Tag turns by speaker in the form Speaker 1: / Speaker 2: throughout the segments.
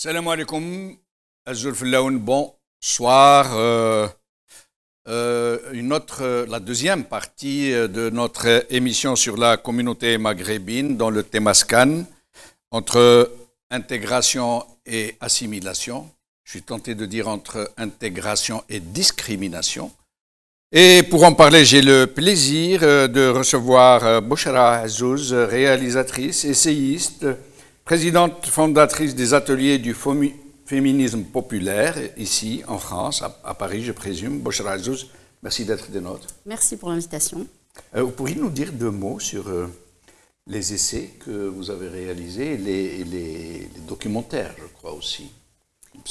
Speaker 1: Salam alaikum, Azul Filaoun, bonsoir. La deuxième partie de notre émission sur la communauté maghrébine dans le Temascan, entre intégration et assimilation. Je suis tenté de dire entre intégration et discrimination. Et pour en parler, j'ai le plaisir de recevoir Bouchra Azzouz, réalisatrice, essayiste, présidente fondatrice des ateliers du féminisme populaire, ici en France, à Paris, je présume. Bouchra Azzouz, merci d'être des nôtres.
Speaker 2: Merci pour l'invitation.
Speaker 1: Vous pourriez nous dire deux mots sur les essais que vous avez réalisés et les documentaires, je crois aussi,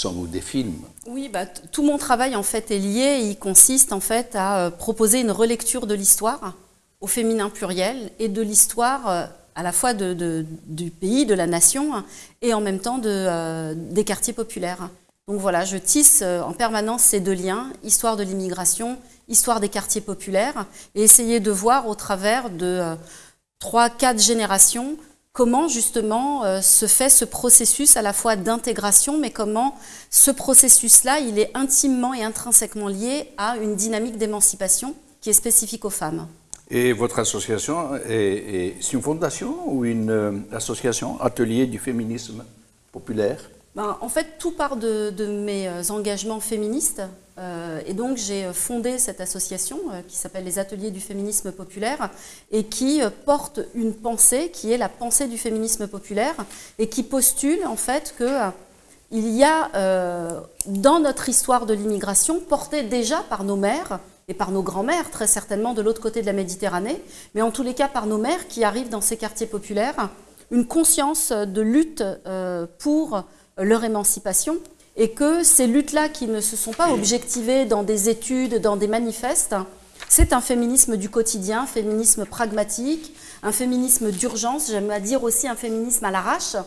Speaker 1: ou des films?
Speaker 2: Oui, tout mon travail en fait est lié. Il consiste en fait à proposer une relecture de l'histoire au féminin pluriel et de l'histoire à la fois du pays, de la nation et en même temps des quartiers populaires. Donc voilà, je tisse en permanence ces deux liens, histoire de l'immigration, histoire des quartiers populaires, et essayer de voir au travers de 3-4 générations comment justement se fait ce processus à la fois d'intégration, mais comment ce processus-là, il est intimement et intrinsèquement lié à une dynamique d'émancipation qui est spécifique aux femmes.
Speaker 1: Et votre association, c'est une fondation ou une association, atelier du féminisme populaire?
Speaker 2: En fait, tout part de mes engagements féministes. Et donc, j'ai fondé cette association qui s'appelle les Ateliers du féminisme populaire et qui porte une pensée qui est la pensée du féminisme populaire et qui postule en fait qu'il y a dans notre histoire de l'immigration, portée déjà par nos mères et par nos grands-mères, très certainement de l'autre côté de la Méditerranée, mais en tous les cas par nos mères qui arrivent dans ces quartiers populaires, une conscience de lutte pour leur émancipation, et que ces luttes-là qui ne se sont pas objectivées dans des études, dans des manifestes, c'est un féminisme du quotidien, un féminisme pragmatique, un féminisme d'urgence, j'aime à dire aussi un féminisme à l'arrache,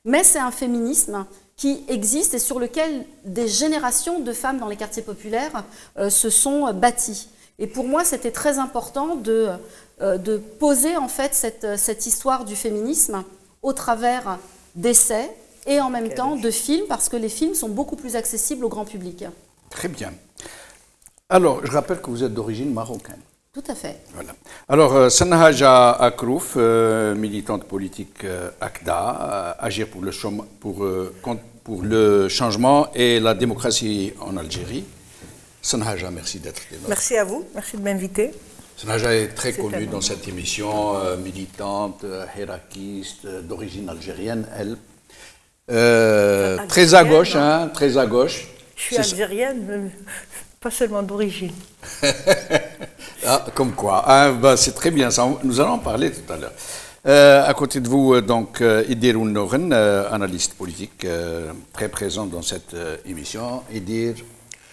Speaker 2: mais c'est un féminisme qui existe et sur lequel des générations de femmes dans les quartiers populaires se sont bâties. Et pour moi, c'était très important de poser en fait cette histoire du féminisme au travers d'essais, et en même temps de films, parce que les films sont beaucoup plus accessibles au grand public.
Speaker 1: Très bien. Alors, je rappelle que vous êtes d'origine marocaine.
Speaker 2: Tout à fait.
Speaker 1: Voilà. Alors, Sanhaja Akrouf, militante politique ACDA, agir pour le changement et la démocratie en Algérie. Sanhaja, merci d'être là.
Speaker 3: Merci à vous, merci de m'inviter.
Speaker 1: Sanhaja est très connue dans cette émission, militante, hérakiste, d'origine algérienne, elle. Très à gauche, hein, très à gauche.
Speaker 3: Je suis algérienne, mais pas seulement d'origine.
Speaker 1: Ah, comme quoi, hein, c'est très bien, ça, nous allons en parler tout à l'heure. À côté de vous, donc, Idir Ounoren, analyste politique, très présent dans cette émission. Idir,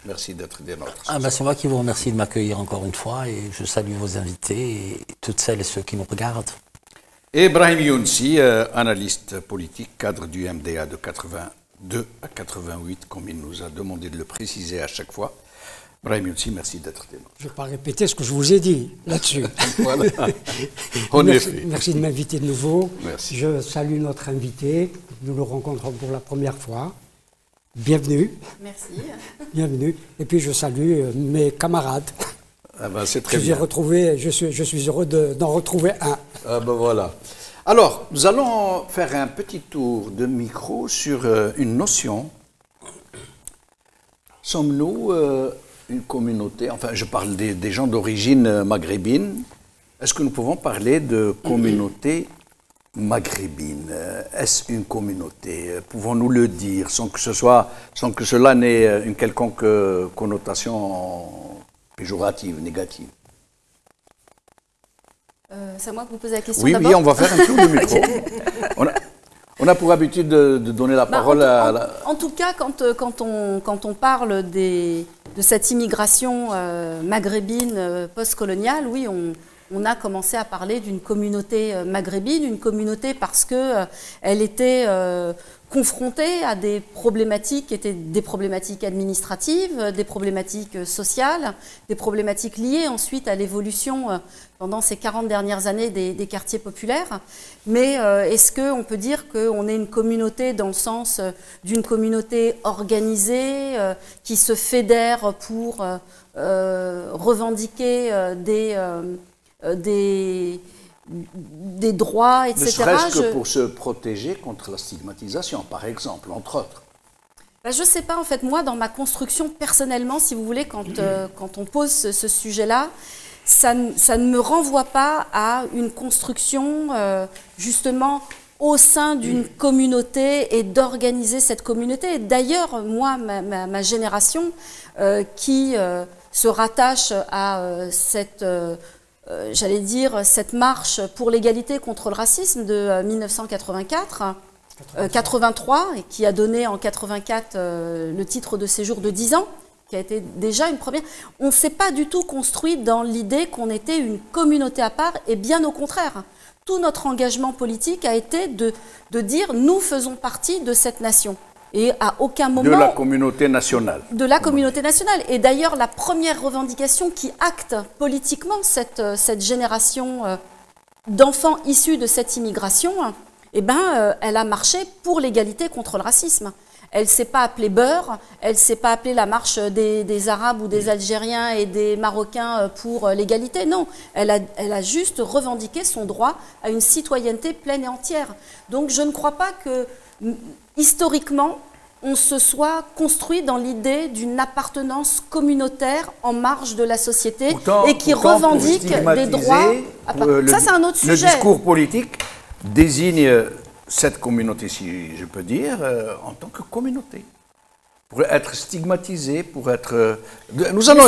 Speaker 1: merci d'être des nôtres.
Speaker 4: C'est moi qui vous remercie de m'accueillir encore une fois et je salue vos invités et toutes celles et ceux qui nous regardent.
Speaker 1: Et Brahim Younsi, analyste politique, cadre du MDA de 82 à 88, comme il nous a demandé de le préciser à chaque fois. Brahim Younsi, merci d'être là.
Speaker 5: Je ne vais pas répéter ce que je vous ai dit là-dessus.
Speaker 1: Voilà.
Speaker 5: Merci de m'inviter de nouveau.
Speaker 1: Merci.
Speaker 5: Je salue notre invité. Nous le rencontrons pour la première fois. Bienvenue.
Speaker 2: Merci.
Speaker 5: Bienvenue. Et puis je salue mes camarades.
Speaker 1: Ah ben, c'est très bien.
Speaker 5: Je suis heureux d'en retrouver un.
Speaker 1: Ah ben voilà. Alors, nous allons faire un petit tour de micro sur une notion. Sommes-nous une communauté, enfin je parle des gens d'origine maghrébine, est-ce que nous pouvons parler de communauté maghrébine? Est-ce une communauté? Pouvons-nous le dire sans que cela n'ait une quelconque connotation péjorative, négative?
Speaker 2: C'est à moi que vous posez la question.
Speaker 1: Oui,
Speaker 2: d'abord.
Speaker 1: oui, on va faire un tour de micro. On a pour habitude de donner la parole à...
Speaker 2: En tout cas, quand on parle de cette immigration maghrébine post-coloniale, oui, on a commencé à parler d'une communauté maghrébine, une communauté parce qu'elle était confrontée à des problématiques qui étaient des problématiques administratives, des problématiques sociales, des problématiques liées ensuite à l'évolution pendant ces 40 dernières années des quartiers populaires. Mais est-ce qu'on peut dire qu'on est une communauté dans le sens d'une communauté organisée qui se fédère pour revendiquer des droits, etc.
Speaker 1: Ne serait-ce que pour se protéger contre la stigmatisation, par exemple, entre autres.
Speaker 2: Ben, je ne sais pas, en fait, moi, dans ma construction, personnellement, si vous voulez, quand on pose ce sujet-là, ça ne me renvoie pas à une construction, justement, au sein d'une communauté et d'organiser cette communauté. Et d'ailleurs, moi, ma génération, qui se rattache à cette... j'allais dire, cette marche pour l'égalité contre le racisme de 1983, et qui a donné en 84 le titre de séjour de 10 ans, qui a été déjà une première. On ne s'est pas du tout construit dans l'idée qu'on était une communauté à part, et bien au contraire. Tout notre engagement politique a été de dire « nous faisons partie de cette nation ». Et à aucun moment...
Speaker 1: De la communauté nationale.
Speaker 2: De la communauté nationale. Et d'ailleurs, la première revendication qui acte politiquement cette génération d'enfants issus de cette immigration, eh ben, elle a marché pour l'égalité contre le racisme. Elle ne s'est pas appelée Beurre, elle ne s'est pas appelée la marche des Arabes ou des Algériens et des Marocains pour l'égalité. Non, elle a juste revendiqué son droit à une citoyenneté pleine et entière. Donc je ne crois pas que... historiquement, on se soit construit dans l'idée d'une appartenance communautaire en marge de la société et qui revendique des droits. Ça, c'est un autre sujet.
Speaker 1: Le discours politique désigne cette communauté, si je peux dire, en tant que communauté. Pour être stigmatisé, pour être... Nous allons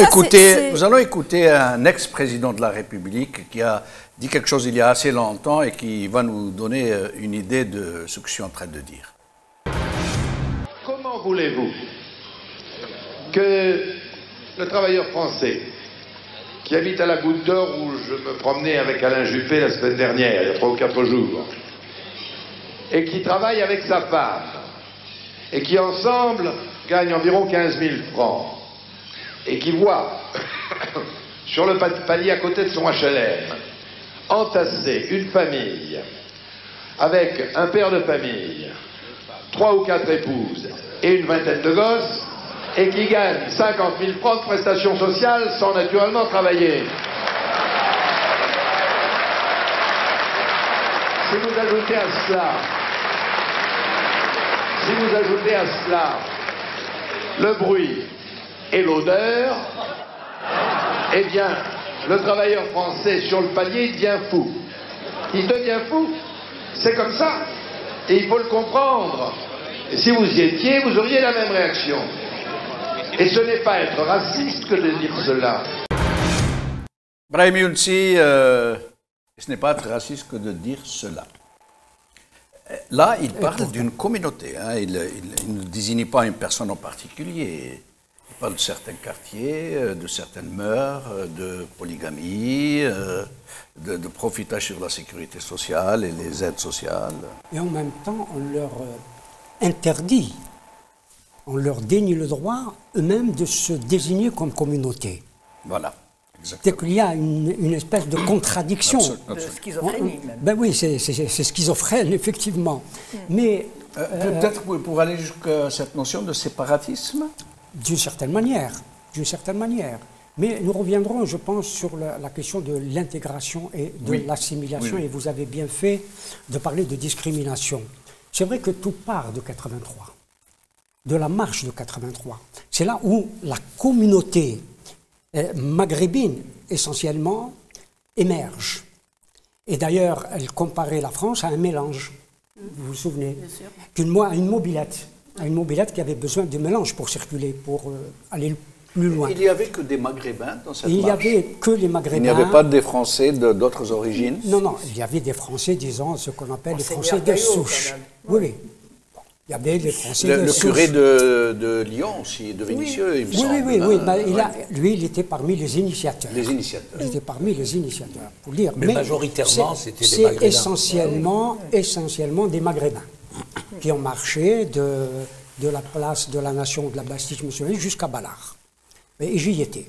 Speaker 1: écouter un ex-président de la République qui a dit quelque chose il y a assez longtemps et qui va nous donner une idée de ce que je suis en train de dire.
Speaker 6: Comment voulez-vous que le travailleur français qui habite à la Goutte d'Or, où je me promenais avec Alain Juppé la semaine dernière, il y a 3 ou 4 jours, et qui travaille avec sa femme, et qui ensemble gagne environ 15 000 francs, et qui voit sur le palier à côté de son HLM entasser une famille avec un père de famille, 3 ou 4 épouses et une vingtaine de gosses, et qui gagne 50 000 francs de prestations sociales sans naturellement travailler. Si vous ajoutez à cela le bruit et l'odeur, eh bien, le travailleur français sur le palier, il devient fou. Il devient fou. C'est comme ça. Et il faut le comprendre. Et si vous y étiez, vous auriez la même réaction. Et ce n'est pas être raciste que de dire cela.
Speaker 1: Brahim Younsi, ce n'est pas être raciste que de dire cela. Là, il parle d'une communauté. Hein. Il ne désigne pas une personne en particulier. Il parle de certains quartiers, de certaines mœurs, de polygamie, de profitage sur la sécurité sociale et les aides sociales.
Speaker 5: Et en même temps, on leur interdit, on leur dénie le droit eux-mêmes de se désigner comme communauté.
Speaker 1: Voilà.
Speaker 5: C'est qu'il y a une espèce de contradiction.
Speaker 3: De schizophrénie même.
Speaker 5: Ben oui, c'est schizophrène, effectivement. Mais
Speaker 1: peut-être pour aller jusqu'à cette notion de séparatisme.
Speaker 5: D'une certaine manière. Mais nous reviendrons, je pense, sur la question de l'intégration et de l'assimilation.
Speaker 1: Oui.
Speaker 5: Et vous avez bien fait de parler de discrimination. C'est vrai que tout part de 83, de la marche de 83. C'est là où la communauté maghrébine, essentiellement, émerge. Et d'ailleurs, elle comparait la France à un mélange. Vous vous souvenez? Une mobilette. Une mobilette qui avait besoin de mélange pour circuler, pour aller plus loin.
Speaker 1: Il n'y avait que des Maghrébins dans cette marche.
Speaker 5: Il n'y avait que les Maghrébins.
Speaker 1: Il n'y avait pas des Français d'autres origines.
Speaker 5: Non, il y avait des Français, disons, ce qu'on appelle les Français de souche. Oui. Il y avait les Français
Speaker 1: Le curé de Lyon aussi, de Vénissieux, il me semble.
Speaker 5: Lui, il était parmi les initiateurs.
Speaker 1: Les initiateurs.
Speaker 5: Il était parmi les initiateurs, pour dire.
Speaker 4: Mais majoritairement, c'était des Maghrébins.
Speaker 5: C'est essentiellement des Maghrébins qui ont marché de la place de la Nation de la Bastille, je me souviens, jusqu'à Ballard. Et j'y étais.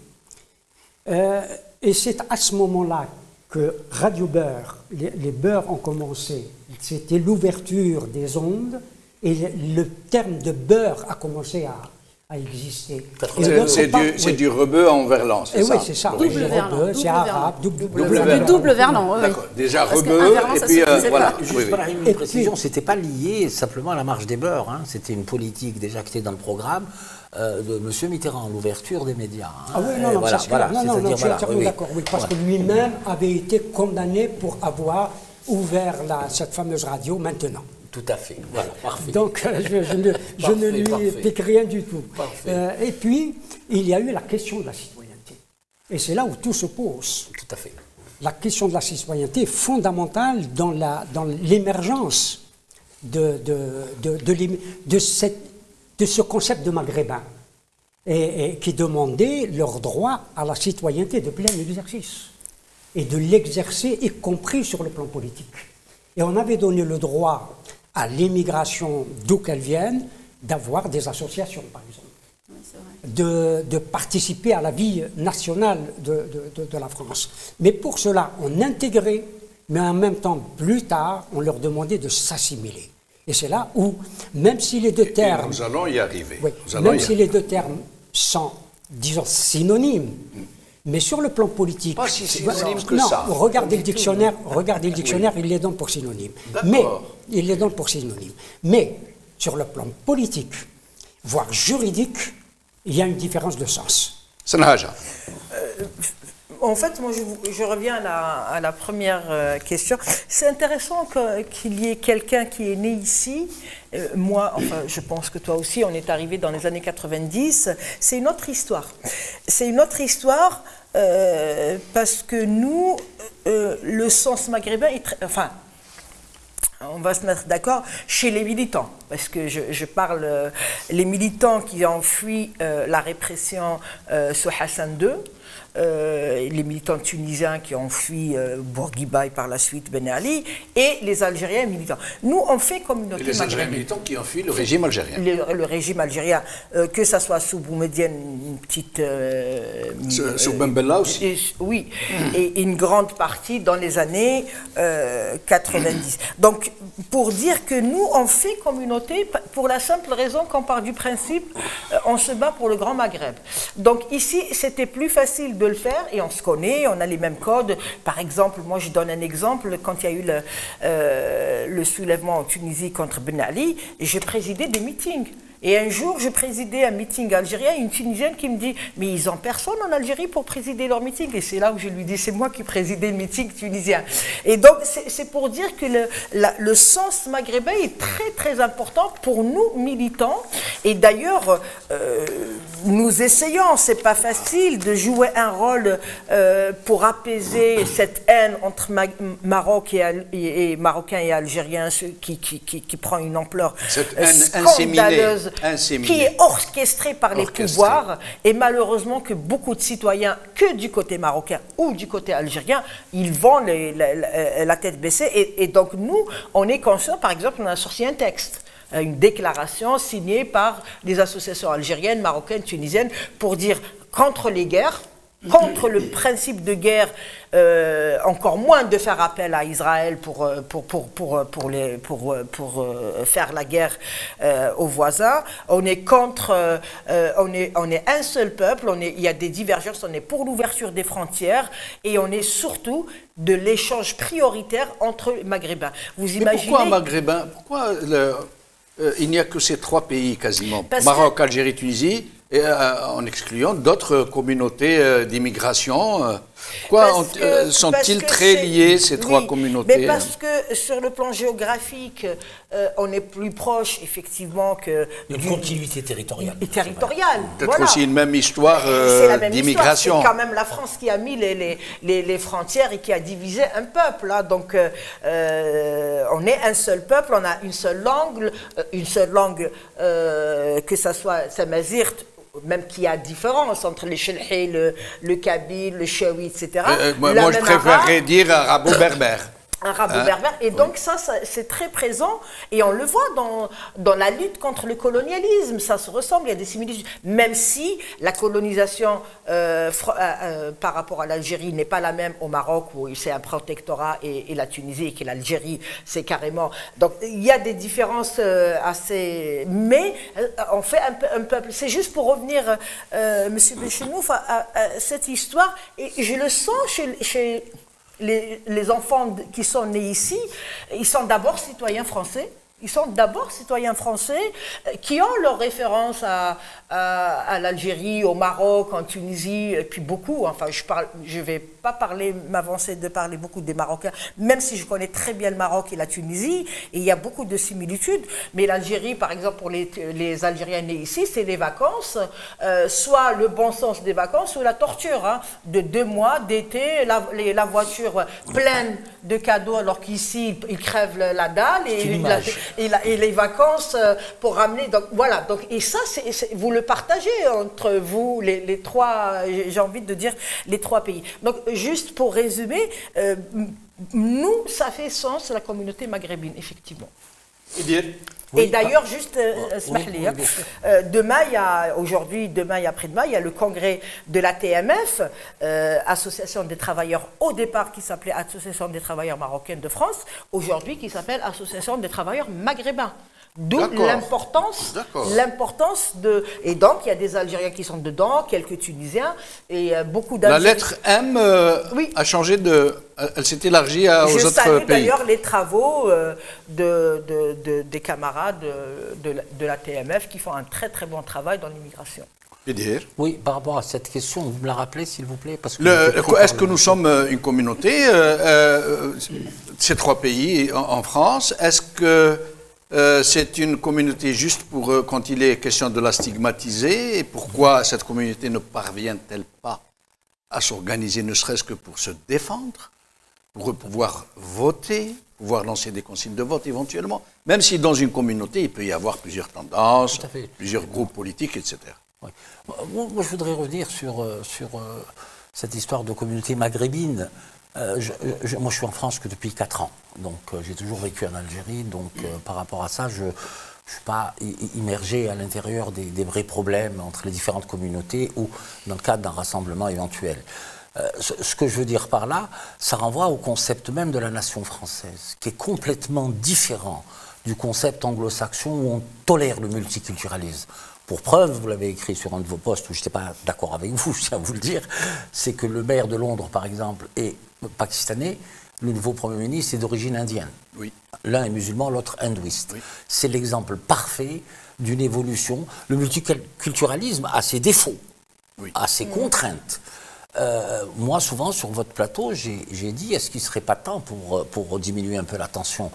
Speaker 5: Et c'est à ce moment-là que Radio Beurre, les Beurs ont commencé. C'était l'ouverture des ondes et le terme de beurre a commencé à exister.
Speaker 1: C'est du rebeu en verlan, c'est ça?
Speaker 5: Oui, c'est ça.
Speaker 2: Double verlan.
Speaker 5: C'est arabe.
Speaker 2: Double verlan, oui.
Speaker 1: D'accord. Déjà rebeu, et puis voilà.
Speaker 4: Juste pour une précision, c'était pas lié simplement à la marche des beurs. Hein. C'était une politique déjà qui était dans le programme de M. Mitterrand, l'ouverture des médias. Hein.
Speaker 5: Ah oui, non, c'est clair. Non, je suis entièrement d'accord. Oui, parce que lui-même avait été condamné pour avoir ouvert cette fameuse radio maintenant.
Speaker 4: Tout à fait, voilà, parfait.
Speaker 5: Donc, je ne lui pique rien du tout. Et puis, il y a eu la question de la citoyenneté. Et c'est là où tout se pose.
Speaker 4: Tout à fait.
Speaker 5: La question de la citoyenneté est fondamentale dans l'émergence de ce concept de maghrébin, et qui demandait leur droit à la citoyenneté de plein exercice, et de l'exercer, y compris sur le plan politique. Et on avait donné le droit à l'immigration, d'où qu'elle vienne, d'avoir des associations, par exemple, de participer à la vie nationale de la France. Mais pour cela, on intégrait, mais en même temps, plus tard, on leur demandait de s'assimiler. Et c'est là où, même si les deux termes...
Speaker 1: Nous allons y arriver.
Speaker 5: Oui, même si les deux termes sont, disons, synonymes, mais sur le plan politique...
Speaker 1: Pas si synonyme que
Speaker 5: non,
Speaker 1: ça.
Speaker 5: Regardez le dictionnaire, il les donne pour synonyme. Mais, il les donne pour synonyme. Mais, sur le plan politique, voire juridique, il y a une différence de sens.
Speaker 1: Sanhaja.
Speaker 3: En fait, moi, je reviens à la première question. C'est intéressant qu'il y ait quelqu'un qui est né ici. Moi, enfin, je pense que toi aussi, on est arrivé dans les années 90. C'est une autre histoire. C'est une autre histoire parce que nous, le sens maghrébin est très... Enfin, on va se mettre d'accord chez les militants, parce que je parle les militants qui ont fui la répression sous Hassan II, les militants tunisiens qui ont fui Bourguiba et par la suite Ben Ali, et les Algériens militants. Nous, on fait communauté
Speaker 1: maghrébine. Les Algériens militants qui ont fui le régime algérien.
Speaker 3: Le régime algérien, que ça soit sous Boumedienne, une petite...
Speaker 1: sous Ben Bella aussi.
Speaker 3: Oui, et une grande partie dans les années 90. Donc, pour dire que nous, on fait communauté pour la simple raison qu'on part du principe, on se bat pour le Grand Maghreb. Donc ici, c'était plus facile de le faire, et on se connaît, on a les mêmes codes. Par exemple, moi je donne un exemple, quand il y a eu le soulèvement en Tunisie contre Ben Ali, j'ai présidé des meetings. Et un jour, je présidais un meeting algérien, une Tunisienne qui me dit « Mais ils n'ont personne en Algérie pour présider leur meeting ». Et c'est là où je lui dis « C'est moi qui présidais le meeting tunisien ». Et donc, c'est pour dire que le sens maghrébin est très, très important pour nous, militants. Et d'ailleurs, nous essayons, c'est pas facile, de jouer un rôle pour apaiser cette haine entre Marocains et Algériens qui prend une ampleur scandaleuse. Qui est orchestré par les pouvoirs, et malheureusement que beaucoup de citoyens, que du côté marocain ou du côté algérien, ils vont la tête baissée, et donc nous, on est conscients, par exemple, on a sorti un texte, une déclaration signée par des associations algériennes, marocaines, tunisiennes, pour dire contre les guerres, contre le principe de guerre, encore moins de faire appel à Israël pour faire la guerre aux voisins. On est contre, on est un seul peuple, il y a des divergences, on est pour l'ouverture des frontières, et on est surtout de l'échange prioritaire entre maghrébins. Vous imaginez...
Speaker 1: Mais pourquoi maghrébins? Pourquoi il n'y a que ces trois pays quasiment, Maroc, Algérie, Tunisie, et en excluant d'autres communautés d'immigration Pourquoi sont-ils très liés, ces trois communautés?
Speaker 3: Mais parce que sur le plan géographique, on est plus proche, effectivement, que...
Speaker 4: Une continuité territoriale.
Speaker 1: Peut-être aussi une même histoire d'immigration.
Speaker 3: C'est quand même la France qui a mis les frontières et qui a divisé un peuple. Hein. Donc, on est un seul peuple, on a une seule langue, que ça soit Tamazight, même qu'il y a différence entre les Chelhi, le Kabyle, le Chaoui, etc.
Speaker 1: Moi, je préférerais dire arabo-berbère.
Speaker 3: Arabo-berbère. Et donc ça c'est très présent et on le voit dans la lutte contre le colonialisme. Ça se ressemble, il y a des similitudes. Même si la colonisation par rapport à l'Algérie n'est pas la même au Maroc où c'est un protectorat et la Tunisie et que l'Algérie c'est carrément... Donc il y a des différences assez... Mais on fait un peuple. C'est juste pour revenir, Monsieur Benchenouf, à cette histoire et je le sens chez les enfants qui sont nés ici, ils sont d'abord citoyens français. Ils sont d'abord citoyens français qui ont leur référence à l'Algérie, au Maroc, en Tunisie, et puis beaucoup. Enfin, je ne vais pas m'avancer de parler beaucoup des Marocains, même si je connais très bien le Maroc et la Tunisie, et il y a beaucoup de similitudes. Mais l'Algérie, par exemple, pour les Algériens nés ici, c'est les vacances, soit le bon sens des vacances, ou la torture, hein, de 2 mois d'été, la voiture pleine de cadeaux, alors qu'ici, ils crèvent la dalle, et les vacances pour ramener. Donc voilà, et ça, vous le partagez entre vous, les trois, j'ai envie de dire, les 3 pays. Donc juste pour résumer, nous, ça fait sens, la communauté maghrébine, effectivement. Et d'ailleurs, juste, demain et après-demain, il y a le congrès de la TMF, Association des travailleurs, au départ qui s'appelait Association des travailleurs marocains de France, aujourd'hui qui s'appelle Association des travailleurs maghrébins. D'où l'importance de... Et donc, il y a des Algériens qui sont dedans, quelques Tunisiens, et beaucoup d'Algériens.
Speaker 1: La lettre M a changé de... Elle s'est élargie aux autres pays. Je salue
Speaker 3: d'ailleurs les travaux des camarades de la TMF qui font un très très bon travail dans l'immigration.
Speaker 4: Oui, par rapport à cette question, vous me la rappelez s'il vous plaît, parce que
Speaker 1: est-ce que nous sommes une communauté, ces 3 pays en France? Est-ce que c'est une communauté juste pour quand il est question de la stigmatiser? Et pourquoi cette communauté ne parvient-elle pas à s'organiser, ne serait-ce que pour se défendre, pour pouvoir voter, pouvoir lancer des consignes de vote éventuellement, même si dans une communauté, il peut y avoir plusieurs tendances, plusieurs groupes politiques, etc.
Speaker 4: Oui. Moi, je voudrais revenir sur cette histoire de communauté maghrébine. Moi, je suis en France que depuis 4 ans, donc j'ai toujours vécu en Algérie, donc par rapport à ça, je ne suis pas immergé à l'intérieur des vrais problèmes entre les différentes communautés ou dans le cadre d'un rassemblement éventuel. Ce que je veux dire par là, ça renvoie au concept même de la nation française, qui est complètement différent du concept anglo-saxon où on tolère le multiculturalisme. Pour preuve, vous l'avez écrit sur un de vos posts où je n'étais pas d'accord avec vous, je tiens à vous le dire, c'est que le maire de Londres, par exemple, est pakistanais, le nouveau Premier ministre est d'origine indienne.
Speaker 1: Oui.
Speaker 4: L'un est musulman, l'autre hindouiste.
Speaker 1: Oui.
Speaker 4: C'est l'exemple parfait d'une évolution. Le multiculturalisme a ses défauts, a ses contraintes. Moi, souvent, sur votre plateau, j'ai dit, est-ce qu'il ne serait pas temps pour diminuer un peu la tension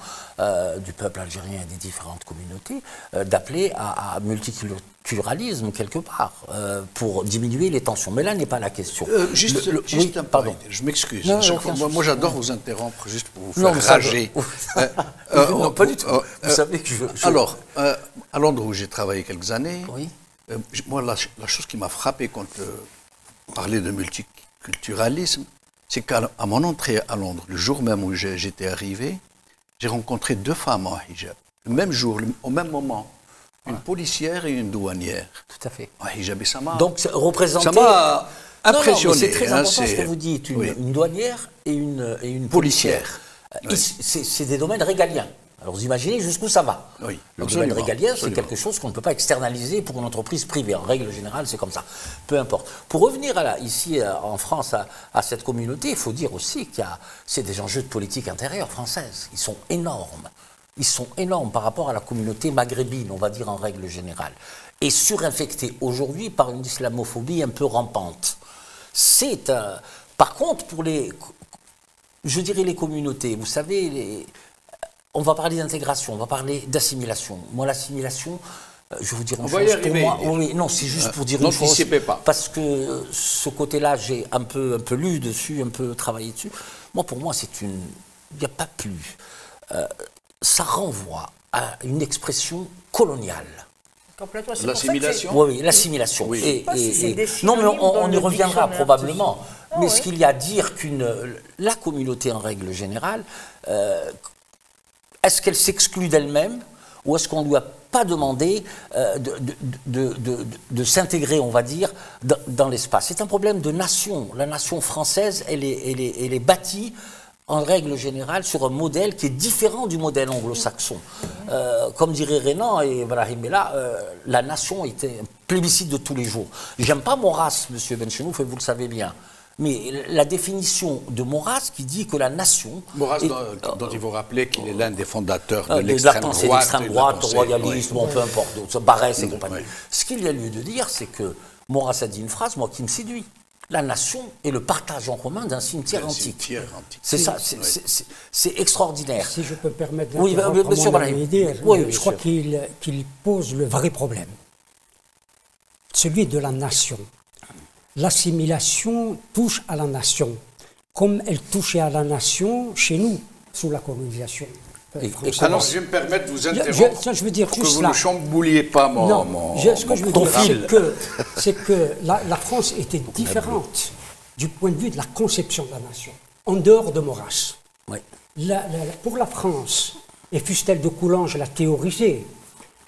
Speaker 4: du peuple algérien et des différentes communautés, d'appeler à multiculturalisme quelque part, pour diminuer les tensions. Mais là n'est pas la question.
Speaker 1: Juste un
Speaker 4: pardon.
Speaker 1: Je m'excuse. Moi, j'adore vous interrompre juste pour vous faire rager.
Speaker 4: Non, pas du tout. Vous savez que
Speaker 1: Alors, à Londres, où j'ai travaillé quelques années, moi, la chose qui m'a frappé quand... parler de multiculturalisme, c'est qu'à mon entrée à Londres, le jour même où j'étais arrivé, j'ai rencontré 2 femmes en hijab. Le même jour, au même moment, une policière et une douanière.
Speaker 4: Tout à fait.
Speaker 1: En hijab, et ça m'a...
Speaker 4: Donc, représenter...
Speaker 1: Ça m'a impressionné.
Speaker 4: C'est très important ce que vous dites, une douanière et une policière. C'est des domaines régaliens. Alors vous imaginez jusqu'où ça va.
Speaker 1: Oui,
Speaker 4: le domaine régalien, c'est quelque chose qu'on ne peut pas externaliser pour une entreprise privée. En règle générale, c'est comme ça. Peu importe. Pour revenir ici en France à cette communauté, il faut dire aussi qu'il y a des enjeux de politique intérieure française. Ils sont énormes. Ils sont énormes par rapport à la communauté maghrébine, on va dire en règle générale. Et surinfectée aujourd'hui par une islamophobie un peu rampante. C'est Par contre, pour les communautés, vous savez, on va parler d'intégration, on va parler d'assimilation. Moi, l'assimilation, je vais vous dire une chose. Pour moi, oui, non, c'est juste pour dire une chose.
Speaker 1: Pas.
Speaker 4: Parce que ce côté-là, j'ai un peu lu dessus, un peu travaillé dessus. Moi, pour moi, il n'y a pas plus. Ça renvoie à une expression coloniale.
Speaker 3: L'assimilation.
Speaker 4: Oui, l'assimilation.
Speaker 1: Oui.
Speaker 4: Non, mais on y reviendra probablement. Mais ce qu'il y a à dire la communauté en règle générale, est-ce qu'elle s'exclut d'elle-même ou est-ce qu'on ne lui a pas demandé de s'intégrer, on va dire, dans l'espace? C'est un problème de nation. La nation française, elle est bâtie en règle générale sur un modèle qui est différent du modèle anglo-saxon. Comme dirait Renan et Ibrahim Bella, la nation était un plébiscite de tous les jours. J'aime pas Maurras, monsieur Benchenouf, et vous le savez bien. Mais la définition de Maurras qui dit que la nation...
Speaker 1: Maurras, dont il faut rappeler qu'il est l'un des fondateurs de l'extrême droite,
Speaker 4: royalisme, peu importe, Barès et compagnie. Ce qu'il y a lieu de dire, c'est que Maurras a dit une phrase, moi, qui me séduit. La nation est le partage en commun d'un cimetière antique. C'est ça, c'est extraordinaire.
Speaker 5: Si je peux me permettre
Speaker 4: je
Speaker 5: crois qu'il pose le vrai problème. Celui de la nation. L'assimilation touche à la nation, comme elle touchait à la nation chez nous, sous la colonisation.
Speaker 1: Alors, je vais me permettre de vous interrompre
Speaker 5: je veux dire
Speaker 1: pour que vous ne chambouliez pas
Speaker 5: ce que je veux dire, c'est que la France était différente du point de vue de la conception de la nation, en dehors de Maurras.
Speaker 4: Oui.
Speaker 5: Pour la France, et Fustel de Coulanges l'a théorisé,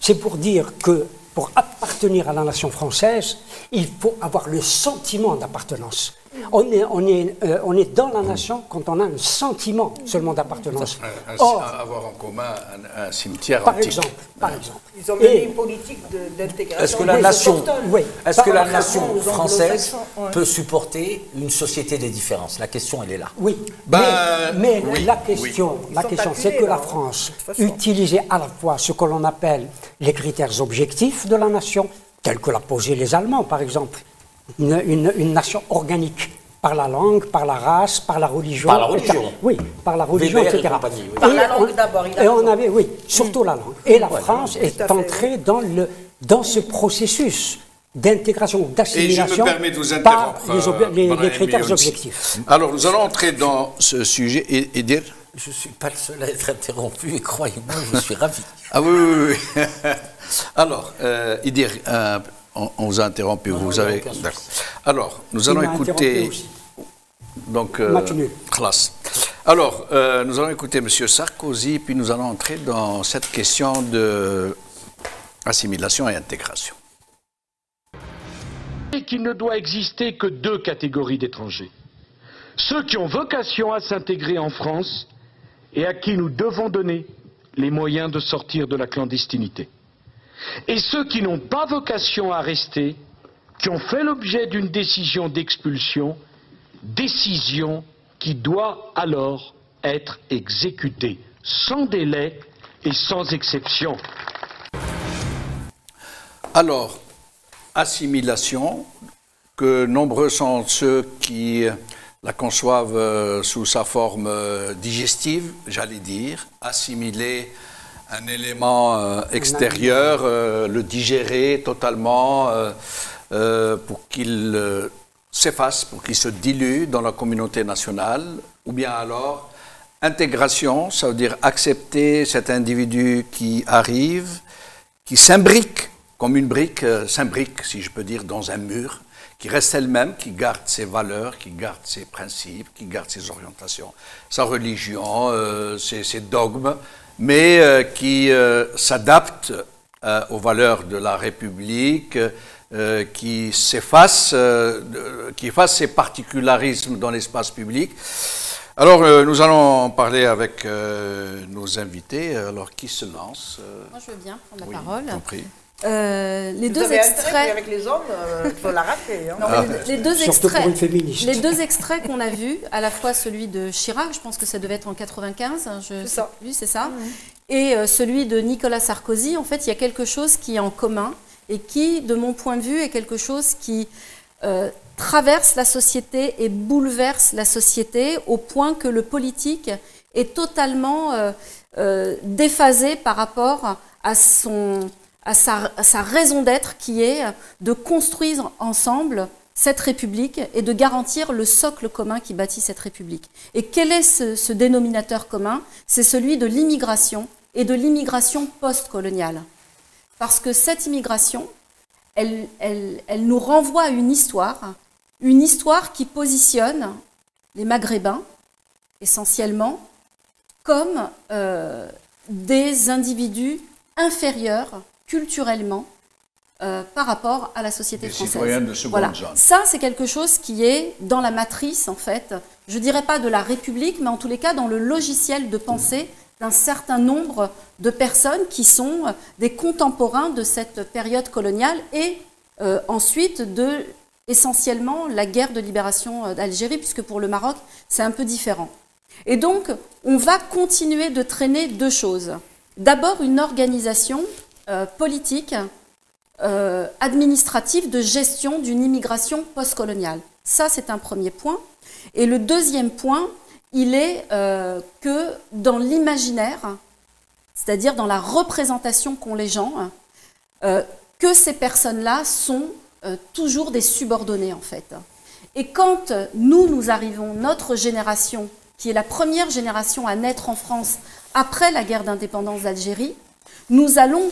Speaker 5: c'est pour dire que pour appartenir à la nation française, il faut avoir le sentiment d'appartenance. On est dans la nation quand on a un sentiment seulement d'appartenance.
Speaker 1: Avoir en commun un cimetière antique.
Speaker 5: Par exemple.
Speaker 3: Ils ont mené une politique d'intégration.
Speaker 4: Est-ce que la nation française peut supporter une société des différences? La question, elle est là.
Speaker 5: Oui. Mais la question, c'est que la France utilisait à la fois ce que l'on appelle les critères objectifs de la nation, tels que l'a posé les Allemands, par exemple. Une nation organique, par la langue, par la race, par la religion.
Speaker 4: Par la religion.
Speaker 5: Oui, par la religion, etc.
Speaker 3: Par la langue d'abord.
Speaker 5: Et on avait, surtout la langue. Et la France est entrée dans ce processus d'intégration, d'assimilation.
Speaker 1: Et je me permets de vous interrompre
Speaker 5: les critères objectifs.
Speaker 1: Alors, nous allons entrer dans ce sujet et dire...
Speaker 4: Je ne suis pas le seul à être interrompu et croyez-moi, je suis ravi.
Speaker 1: Ah oui. Alors, Idir, on vous a interrompu, vous avez... D'accord. Alors, nous allons écouter... Donc, classe. Alors, nous allons écouter M. Sarkozy, puis nous allons entrer dans cette question de assimilation et intégration.
Speaker 7: Et qu'il ne doit exister que deux catégories d'étrangers. Ceux qui ont vocation à s'intégrer en France et à qui nous devons donner les moyens de sortir de la clandestinité. Et ceux qui n'ont pas vocation à rester, qui ont fait l'objet d'une décision d'expulsion, décision qui doit alors être exécutée sans délai et sans exception.
Speaker 1: Alors, assimilation, que nombreux sont ceux qui la conçoivent sous sa forme digestive, j'allais dire, assimiler un élément extérieur, le digérer totalement pour qu'il s'efface, pour qu'il se dilue dans la communauté nationale, ou bien alors intégration, ça veut dire accepter cet individu qui arrive, qui s'imbrique comme une brique, s'imbrique, si je peux dire, dans un mur, qui reste elle-même, qui garde ses valeurs, qui garde ses principes, qui garde ses orientations, sa religion, ses dogmes, mais qui s'adapte aux valeurs de la République, qui efface ses particularismes dans l'espace public. Alors, nous allons en parler avec nos invités. Alors, qui se lance?
Speaker 2: Moi, je veux bien prendre la parole.
Speaker 1: Compris.
Speaker 2: Les deux extraits
Speaker 3: avec les hommes, il faut la rater.
Speaker 2: Les deux extraits qu'on a vus, à la fois celui de Chirac, je pense que ça devait être en 95, c'est ça, et celui de Nicolas Sarkozy, en fait, il y a quelque chose qui est en commun et qui, de mon point de vue, est quelque chose qui traverse la société et bouleverse la société au point que le politique est totalement déphasé par rapport à sa raison d'être, qui est de construire ensemble cette République et de garantir le socle commun qui bâtit cette République. Et quel est ce dénominateur commun? C'est celui de l'immigration et de l'immigration post-coloniale. Parce que cette immigration, elle nous renvoie à une histoire qui positionne les Maghrébins, essentiellement, comme des individus inférieurs culturellement par rapport à la société française.
Speaker 1: Des citoyens de seconde
Speaker 2: voilà.
Speaker 1: zone.
Speaker 2: Ça, c'est quelque chose qui est dans la matrice, en fait, je dirais pas de la République, mais en tous les cas dans le logiciel de pensée d'un certain nombre de personnes qui sont des contemporains de cette période coloniale et ensuite de essentiellement la guerre de libération d'Algérie, puisque pour le Maroc, c'est un peu différent. Et donc, on va continuer de traîner deux choses. D'abord, une organisation politique, administrative de gestion d'une immigration postcoloniale. Ça, c'est un premier point. Et le deuxième point, il est que dans l'imaginaire, c'est-à-dire dans la représentation qu'ont les gens, que ces personnes-là sont toujours des subordonnés, en fait. Et quand nous arrivons, notre génération, qui est la première génération à naître en France après la guerre d'indépendance d'Algérie, nous allons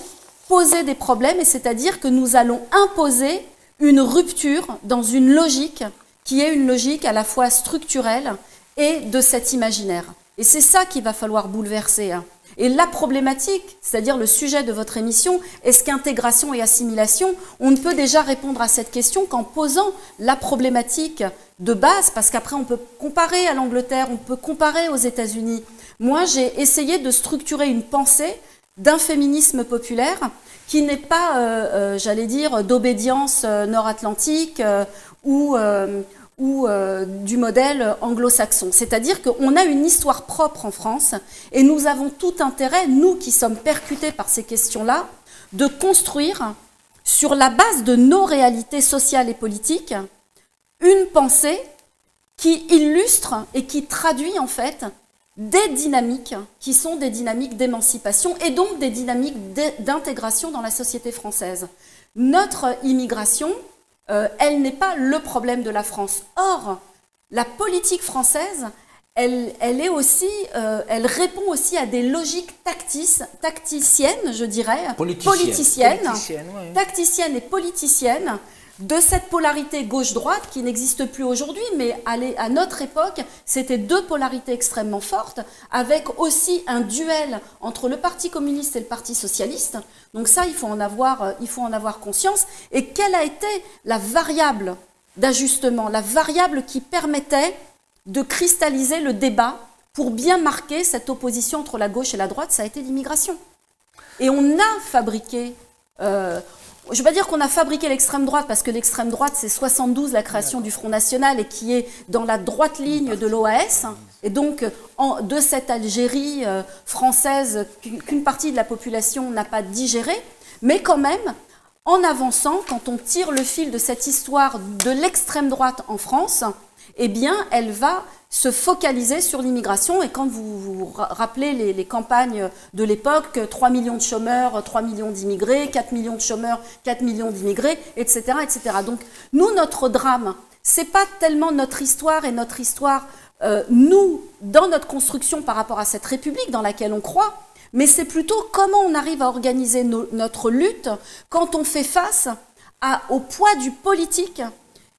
Speaker 2: poser des problèmes, et c'est-à-dire que nous allons imposer une rupture dans une logique qui est une logique à la fois structurelle et de cet imaginaire. Et c'est ça qu'il va falloir bouleverser. Et la problématique, c'est-à-dire le sujet de votre émission, est-ce qu'intégration et assimilation, on ne peut déjà répondre à cette question qu'en posant la problématique de base, parce qu'après on peut comparer à l'Angleterre, on peut comparer aux États-Unis. Moi, j'ai essayé de structurer une pensée d'un féminisme populaire qui n'est pas, j'allais dire, d'obédience nord-atlantique ou du modèle anglo-saxon. C'est-à-dire qu'on a une histoire propre en France et nous avons tout intérêt, nous qui sommes percutés par ces questions-là, de construire, sur la base de nos réalités sociales et politiques, une pensée qui illustre et qui traduit en fait des dynamiques qui sont des dynamiques d'émancipation et donc des dynamiques d'intégration dans la société française. Notre immigration, elle n'est pas le problème de la France. Or, la politique française, elle répond aussi à des logiques tacticiennes, je dirais, politiciennes et politiciennes, de cette polarité gauche-droite qui n'existe plus aujourd'hui, mais à notre époque, c'était deux polarités extrêmement fortes, avec aussi un duel entre le Parti communiste et le Parti socialiste. Donc ça, il faut en avoir conscience. Et quelle a été la variable d'ajustement, la variable qui permettait de cristalliser le débat pour bien marquer cette opposition entre la gauche et la droite? Ça a été l'immigration. Et on a fabriqué... je ne veux pas dire qu'on a fabriqué l'extrême droite, parce que l'extrême droite, c'est 72, la création du Front National, et qui est dans la droite ligne de l'OAS, et donc de cette Algérie française qu'une partie de la population n'a pas digéré, mais quand même, en avançant, quand on tire le fil de cette histoire de l'extrême droite en France, eh bien, elle va se focaliser sur l'immigration. Et quand vous vous rappelez les campagnes de l'époque, 3 millions de chômeurs, 3 millions d'immigrés, 4 millions de chômeurs, 4 millions d'immigrés, etc., etc. Donc, nous, notre drame, c'est pas tellement notre histoire et notre histoire, nous, dans notre construction par rapport à cette République dans laquelle on croit, mais c'est plutôt comment on arrive à organiser notre lutte quand on fait face au poids du politique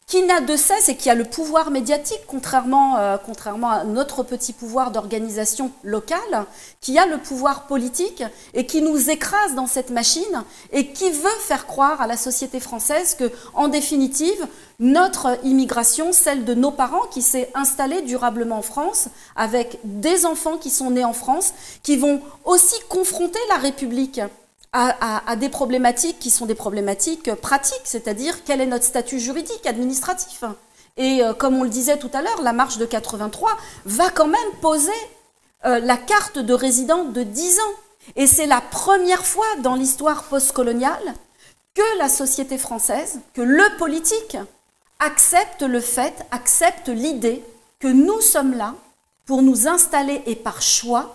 Speaker 2: qui n'a de cesse et qui a le pouvoir médiatique, contrairement à notre petit pouvoir d'organisation locale, qui a le pouvoir politique et qui nous écrase dans cette machine et qui veut faire croire à la société française que, en définitive, notre immigration, celle de nos parents qui s'est installée durablement en France, avec des enfants qui sont nés en France, qui vont aussi confronter la République à des problématiques qui sont des problématiques pratiques, c'est-à-dire quel est notre statut juridique, administratif. Et comme on le disait tout à l'heure, la marche de 83 va quand même poser la carte de résident de 10 ans. Et c'est la première fois dans l'histoire postcoloniale que la société française, que le politique accepte le fait, accepte l'idée que nous sommes là pour nous installer et par choix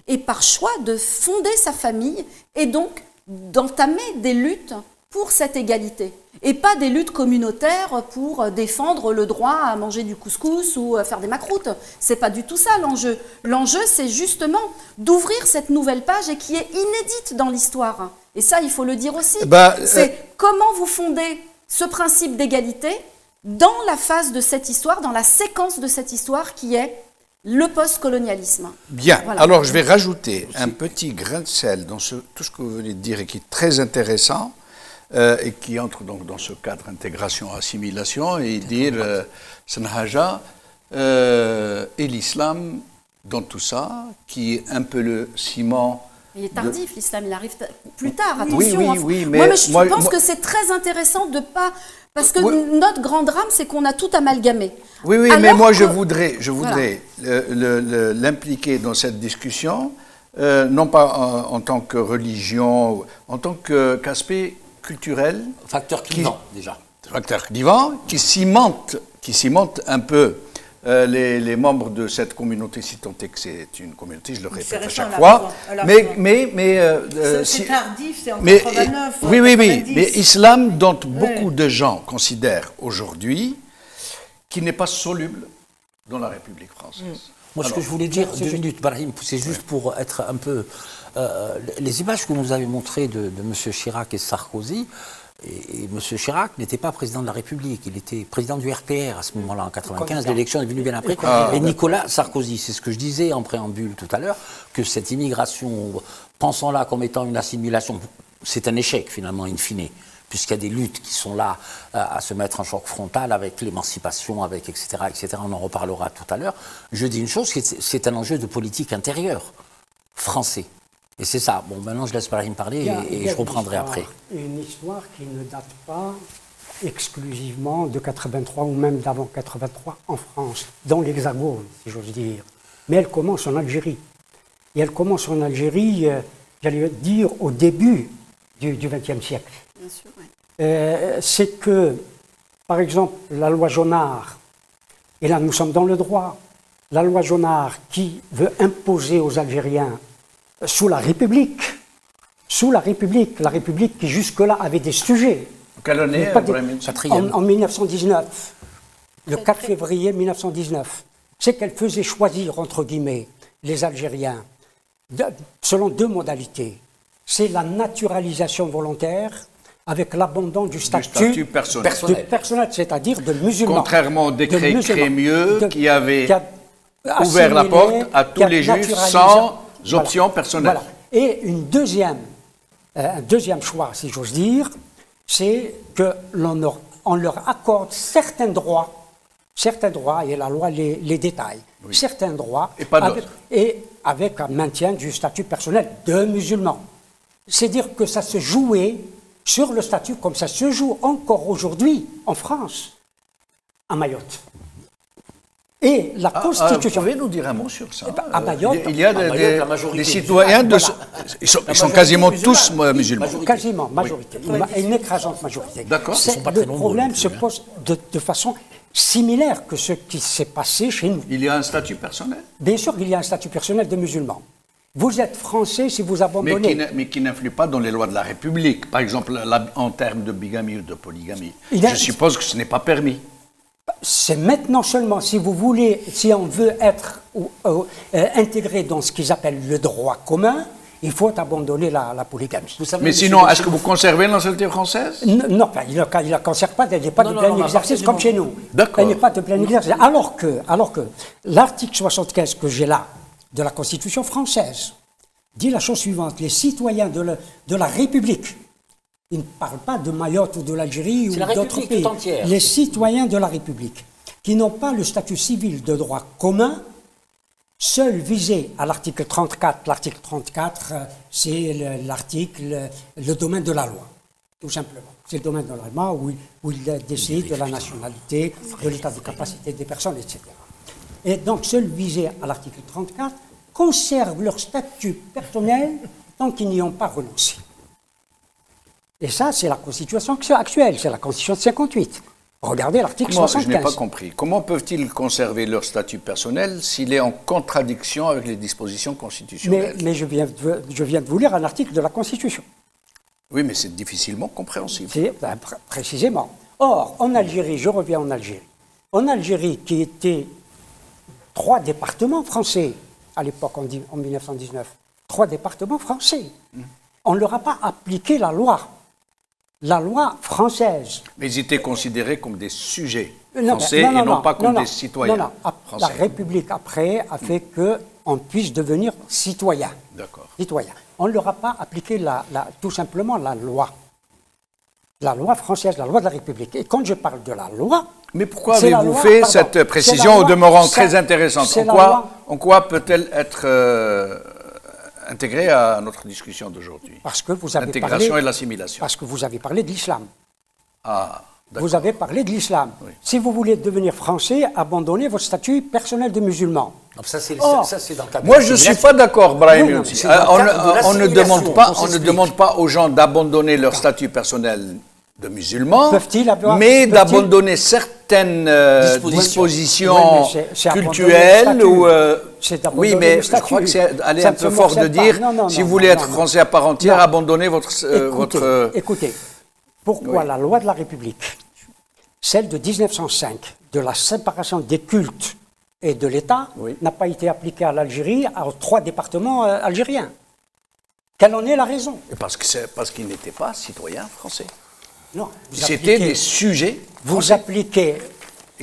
Speaker 2: de fonder sa famille et donc d'entamer des luttes pour cette égalité. Et pas des luttes communautaires pour défendre le droit à manger du couscous ou à faire des macroutes. C'est pas du tout ça l'enjeu. L'enjeu, c'est justement d'ouvrir cette nouvelle page et qui est inédite dans l'histoire. Et ça, il faut le dire aussi. C'est comment vous fondez ce principe d'égalité dans la phase de cette histoire, dans la séquence de cette histoire qui est le post-colonialisme.
Speaker 1: Bien, voilà. Alors je vais rajouter un petit grain de sel dans tout ce que vous venez de dire et qui est très intéressant et qui entre donc dans ce cadre intégration-assimilation et dire Sanhaja et l'islam dans tout ça, qui est un peu le ciment.
Speaker 2: Il est tardif, l'islam, il arrive plus tard, attention.
Speaker 1: Oui,
Speaker 2: mais moi, je pense que c'est très intéressant de pas... Parce que notre grand drame, c'est qu'on a tout amalgamé.
Speaker 1: Oui, mais moi, je voudrais l'impliquer dans cette discussion, non pas en tant que religion, en tant qu'aspect culturel.
Speaker 4: Facteur clivant, déjà.
Speaker 1: Facteur clivant, qui cimente un peu les membres de cette communauté, si tant est que c'est une communauté, je le répète à chaque fois.
Speaker 3: C'est tardif, c'est en 89.
Speaker 1: Oui, mais islam, dont beaucoup de gens considèrent aujourd'hui qu'il n'est pas soluble dans la République française.
Speaker 4: Moi, ce que je voulais dire, 2 minutes, Brahim, c'est juste pour être un peu... les images que vous avez montrées de M. Chirac et Sarkozy, et M. Chirac n'était pas président de la République, il était président du RPR à ce moment-là, en 95, l'élection est venue bien après. Et Nicolas Sarkozy, c'est ce que je disais en préambule tout à l'heure, que cette immigration, pensant-la comme étant une assimilation, c'est un échec finalement, in fine, puisqu'il y a des luttes qui sont là à se mettre en choc frontal avec l'émancipation, avec etc., on en reparlera tout à l'heure. Je dis une chose, c'est un enjeu de politique intérieure français. Et c'est ça. Bon, maintenant, je laisse Brahim parler et je reprendrai après.
Speaker 5: Une histoire qui ne date pas exclusivement de 83 ou même d'avant 83 en France, dans l'Hexagone, si j'ose dire. Mais elle commence en Algérie. Et elle commence en Algérie, j'allais dire, au début du XXe siècle.
Speaker 2: Bien sûr, oui.
Speaker 5: C'est que, par exemple, la loi Jonard, et là nous sommes dans le droit, la loi Jonard qui veut imposer aux Algériens sous la République la République qui jusque-là avait des sujets.
Speaker 1: Quelle année
Speaker 5: en 1919, le 4 février 1919. C'est qu'elle faisait choisir, entre guillemets, les Algériens, selon 2 modalités. C'est la naturalisation volontaire avec l'abandon du statut personnel, c'est-à-dire de musulman.
Speaker 1: Contrairement au décret Crémieux qui avait ouvert la porte à tous les juifs sans options personnelles.
Speaker 5: Voilà. Et un deuxième choix, si j'ose dire, c'est qu'on leur accorde certains droits, et la loi les détaille, certains droits, avec un maintien du statut personnel de musulman. C'est dire que ça se jouait sur le statut comme ça se joue encore aujourd'hui en France, à Mayotte. Et la Constitution...
Speaker 1: Vous pouvez nous dire un mot sur ça?
Speaker 5: À Mayotte,
Speaker 1: il y a des citoyens, ils sont quasiment tous musulmans.
Speaker 5: Quasiment, majorité. Une écrasante majorité.
Speaker 1: D'accord.
Speaker 5: Le problème se pose de façon similaire que ce qui s'est passé chez nous.
Speaker 1: Il y a un statut personnel?
Speaker 5: Bien sûr qu'il y a un statut personnel de musulman. Vous êtes français si vous abandonnez...
Speaker 1: Mais qui n'influe pas dans les lois de la République. Par exemple, en termes de bigamie ou de polygamie. Je suppose que ce n'est pas permis.
Speaker 5: C'est maintenant seulement, si vous voulez, si on veut être intégré dans ce qu'ils appellent le droit commun, il faut abandonner la polygamie.
Speaker 1: Mais sinon, est-ce que vous conservez l'ancienneté française?
Speaker 5: Non, il ne la conserve pas, il n'y a pas de plein exercice comme chez nous.
Speaker 1: D'accord.
Speaker 5: Il n'y a pas de plein exercice. Alors que l'article 75 que j'ai là, de la Constitution française, dit la chose suivante: les citoyens de la République, ils ne parlent pas de Mayotte ou de l'Algérie ou d'autres pays, les citoyens de la République, qui n'ont pas le statut civil de droit commun, seuls visés à l'article 34. L'article 34, c'est le domaine de la loi, tout simplement. C'est le domaine de la loi où il décide de la nationalité, de l'état de capacité des personnes, etc. Et donc, seuls visés à l'article 34 conservent leur statut personnel tant qu'ils n'y ont pas renoncé. Et ça, c'est la Constitution actuelle, c'est la Constitution de 58. Regardez l'article
Speaker 1: Je n'ai
Speaker 5: 75.
Speaker 1: pas compris. Comment peuvent-ils conserver leur statut personnel s'il est en contradiction avec les dispositions constitutionnelles?
Speaker 5: Mais je viens de vous lire un article de la Constitution.
Speaker 1: Oui, mais c'est difficilement compréhensible.
Speaker 5: Précisément. Or, en Algérie, je reviens en Algérie. En Algérie, qui était 3 départements français à l'époque, en 1919, 3 départements français. On ne leur a pas appliqué la loi française.
Speaker 1: Mais ils étaient considérés comme des sujets
Speaker 5: Non,
Speaker 1: français et non pas comme des citoyens français.
Speaker 5: La République, après, a fait qu'on puisse devenir citoyen.
Speaker 1: D'accord.
Speaker 5: Citoyen. On ne leur a pas appliqué tout simplement la loi. La loi française, la loi de la République. Et quand je parle de la loi...
Speaker 1: Mais pourquoi avez-vous fait cette précision au demeurant très intéressante? En quoi peut-elle être intégrée à notre discussion d'aujourd'hui?
Speaker 5: Parce que vous avez
Speaker 1: l'intégration et l'assimilation.
Speaker 5: Parce que vous avez parlé de l'islam.
Speaker 1: Ah,
Speaker 5: vous avez parlé de l'islam. Oui. Si vous voulez devenir français, abandonnez votre statut personnel de musulman.
Speaker 4: Donc ça, c'est dans le cadre.
Speaker 1: Moi, je ne suis pas d'accord, Brahim Younsi. On ne demande pas aux gens d'abandonner leur statut personnel de musulmans, mais d'abandonner certaines dispositions culturelles. Oui, mais je crois que c'est aller un peu fort de dire, si vous voulez être français à part entière, abandonnez votre...
Speaker 5: Écoutez, pourquoi la loi de la République, celle de 1905, de la séparation des cultes et de l'État, n'a pas été appliquée à l'Algérie, aux 3 départements algériens? Quelle en est la raison?
Speaker 1: Parce qu'ils n'étaient pas citoyens français.
Speaker 5: Non.
Speaker 1: C'était des sujets
Speaker 5: vous appliquez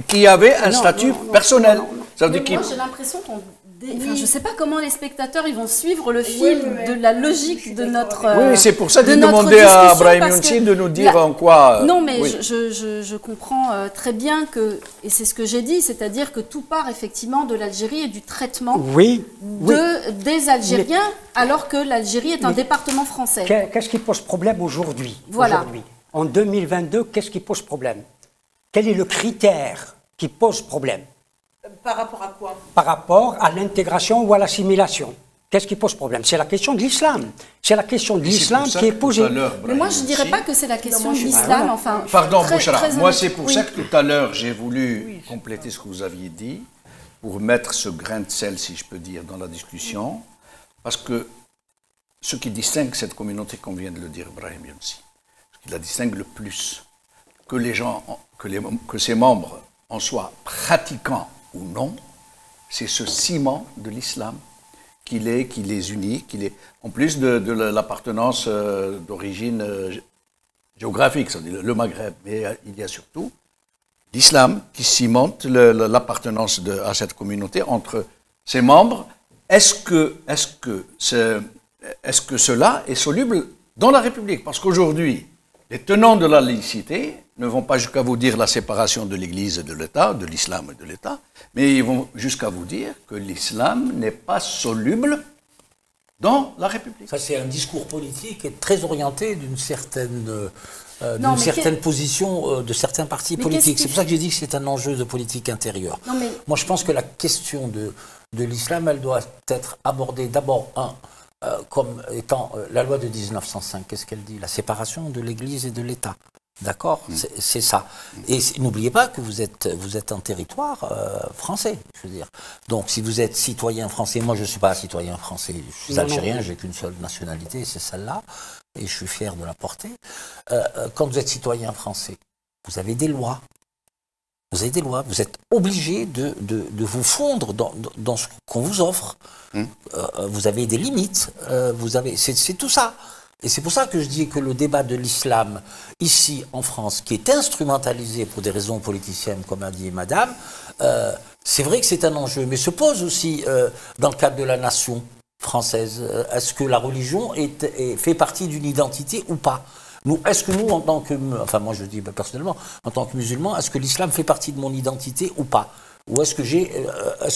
Speaker 1: qui avaient un statut personnel.
Speaker 2: Moi, j'ai l'impression qu'on... Enfin, je ne sais pas comment les spectateurs ils vont suivre le fil de la logique de notre
Speaker 1: Oui, c'est pour ça que j'ai demandé à Brahim Younsi de nous dire en quoi...
Speaker 2: Non, mais je comprends très bien que, et c'est ce que j'ai dit, c'est-à-dire que tout part effectivement de l'Algérie et du traitement des Algériens, alors que l'Algérie est un département français.
Speaker 5: Qu'est-ce qui pose problème aujourd'hui?
Speaker 2: Voilà.
Speaker 5: En 2022, qu'est-ce qui pose problème? Quel est le critère qui pose problème?
Speaker 3: Par rapport à quoi?
Speaker 5: Par rapport à l'intégration ou à l'assimilation. Qu'est-ce qui pose problème? C'est la question de l'islam. C'est la question de l'islam qui est posée.
Speaker 2: Mais moi, je ne dirais pas que c'est la question de l'islam. Enfin,
Speaker 1: pardon, Bouchra, moi c'est pour ça que tout à l'heure, j'ai voulu compléter ce que vous aviez dit, pour mettre ce grain de sel, si je peux dire, dans la discussion, parce que ce qui distingue cette communauté, comme vient de le dire Brahim Younsi, ce qui la distingue le plus, que les gens, que ses membres en soient pratiquants ou non, c'est ce ciment de l'islam qui les unit, en plus de l'appartenance d'origine géographique, c'est-à-dire le Maghreb, mais il y a surtout l'islam qui cimente l'appartenance à cette communauté entre ses membres. Est-ce que cela est soluble dans la République? Parce qu'aujourd'hui, les tenants de la laïcité ne vont pas jusqu'à vous dire la séparation de l'Église et de l'État, de l'islam et de l'État, mais ils vont jusqu'à vous dire que l'islam n'est pas soluble dans la République.
Speaker 4: Ça, c'est un discours politique et très orienté d'une certaine position de certains partis politiques. C'est pour ça que j'ai dit que c'est un enjeu de politique intérieure. Moi, je pense que la question de l'islam, elle doit être abordée d'abord, comme étant la loi de 1905. Qu'est-ce qu'elle dit? La séparation de l'Église et de l'État. D'accord, c'est ça. Et n'oubliez pas que vous êtes un territoire français, je veux dire. Donc, si vous êtes citoyen français, moi je ne suis pas citoyen français, je suis algérien, j'ai qu'une seule nationalité, c'est celle-là, et je suis fier de la porter. Quand vous êtes citoyen français, vous avez des lois. Vous avez des lois, vous êtes obligé de vous fondre dans ce qu'on vous offre. Vous avez des limites, c'est tout ça. Et c'est pour ça que je dis que le débat de l'islam, ici en France, qui est instrumentalisé pour des raisons politiciennes, comme a dit madame, c'est vrai que c'est un enjeu, mais se pose aussi dans le cadre de la nation française. Est-ce que la religion fait partie d'une identité ou pas? Est-ce que nous, en tant que... Enfin, moi je dis personnellement, en tant que musulman, est-ce que l'islam fait partie de mon identité ou pas? Ou est-ce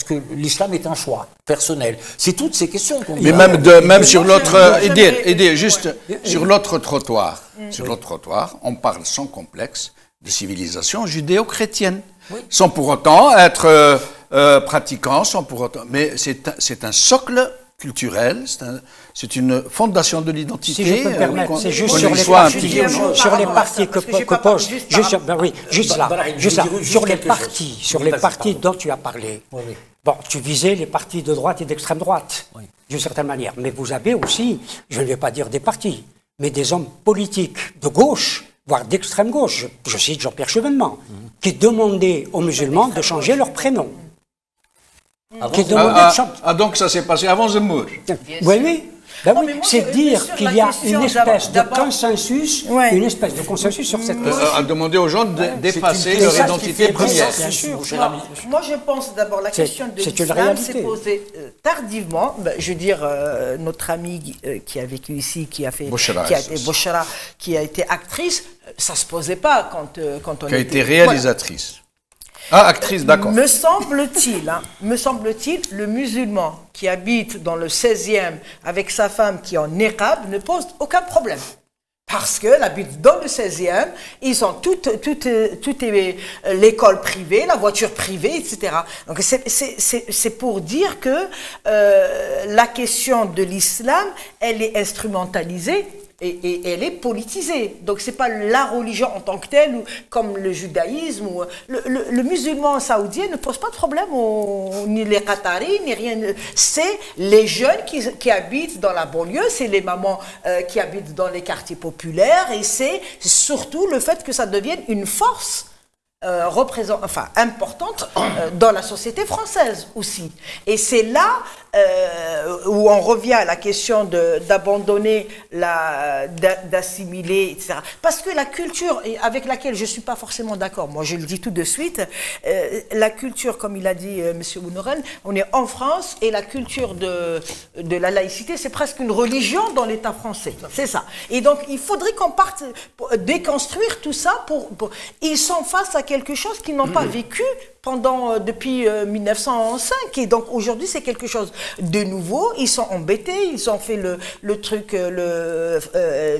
Speaker 4: que l'islam est un choix personnel? C'est toutes ces questions qu'on...
Speaker 1: Mais même sur l'autre... sur l'autre trottoir. Sur l'autre trottoir, on parle sans complexe de civilisation judéo-chrétienne. Oui. Sans pour autant être pratiquant, sans pour autant... Mais c'est un socle culturel, c'est une fondation de l'identité.
Speaker 5: Si je peux me permettre, c'est juste sur les partis que pose, sur les partis dont tu as parlé. Bon, tu visais les partis de droite et d'extrême droite, d'une certaine manière. Mais vous avez aussi, je ne vais pas dire des partis, mais des hommes politiques de gauche, voire d'extrême gauche, je cite Jean-Pierre Chevènement, qui demandaient aux musulmans de changer leur prénom.
Speaker 1: Donc ça s'est passé avant Zemmour.
Speaker 5: Oui. Ben oui, c'est dire qu'il y a une espèce de consensus, sur cette question.
Speaker 1: À demander aux gens d'effacer leur identité première.
Speaker 3: Moi, je pense d'abord la question de l'islam s'est posée tardivement. Je veux dire, notre amie qui a vécu ici, qui a été actrice, ça se posait pas quand on
Speaker 1: qui a été réalisatrice. Ah, actrice, d'accord.
Speaker 3: Me semble-t-il, le musulman qui habite dans le 16e avec sa femme qui est en niqab ne pose aucun problème. Parce qu'elle habite dans le 16e, ils ont toute l'école privée, la voiture privée, etc. Donc c'est pour dire que la question de l'islam, elle est instrumentalisée. Et elle est politisée. Donc, ce n'est pas la religion en tant que telle, comme le judaïsme. Le musulman saoudien ne pose pas de problème, ni les Qataris, ni rien. C'est les jeunes qui habitent dans la banlieue, c'est les mamans qui habitent dans les quartiers populaires, et c'est surtout le fait que ça devienne une force importante dans la société française aussi. Et c'est là où on revient à la question d'abandonner, d'assimiler, etc. Parce que la culture avec laquelle je ne suis pas forcément d'accord, moi je le dis tout de suite, la culture, comme il a dit M. Bounoren, on est en France et la culture de la laïcité, c'est presque une religion dans l'État français. C'est ça. Et donc il faudrait qu'on parte déconstruire tout ça ils sont face à quelque chose qu'ils n'ont pas vécu depuis 1905, et donc aujourd'hui c'est quelque chose de nouveau. Ils sont embêtés, ils ont fait le truc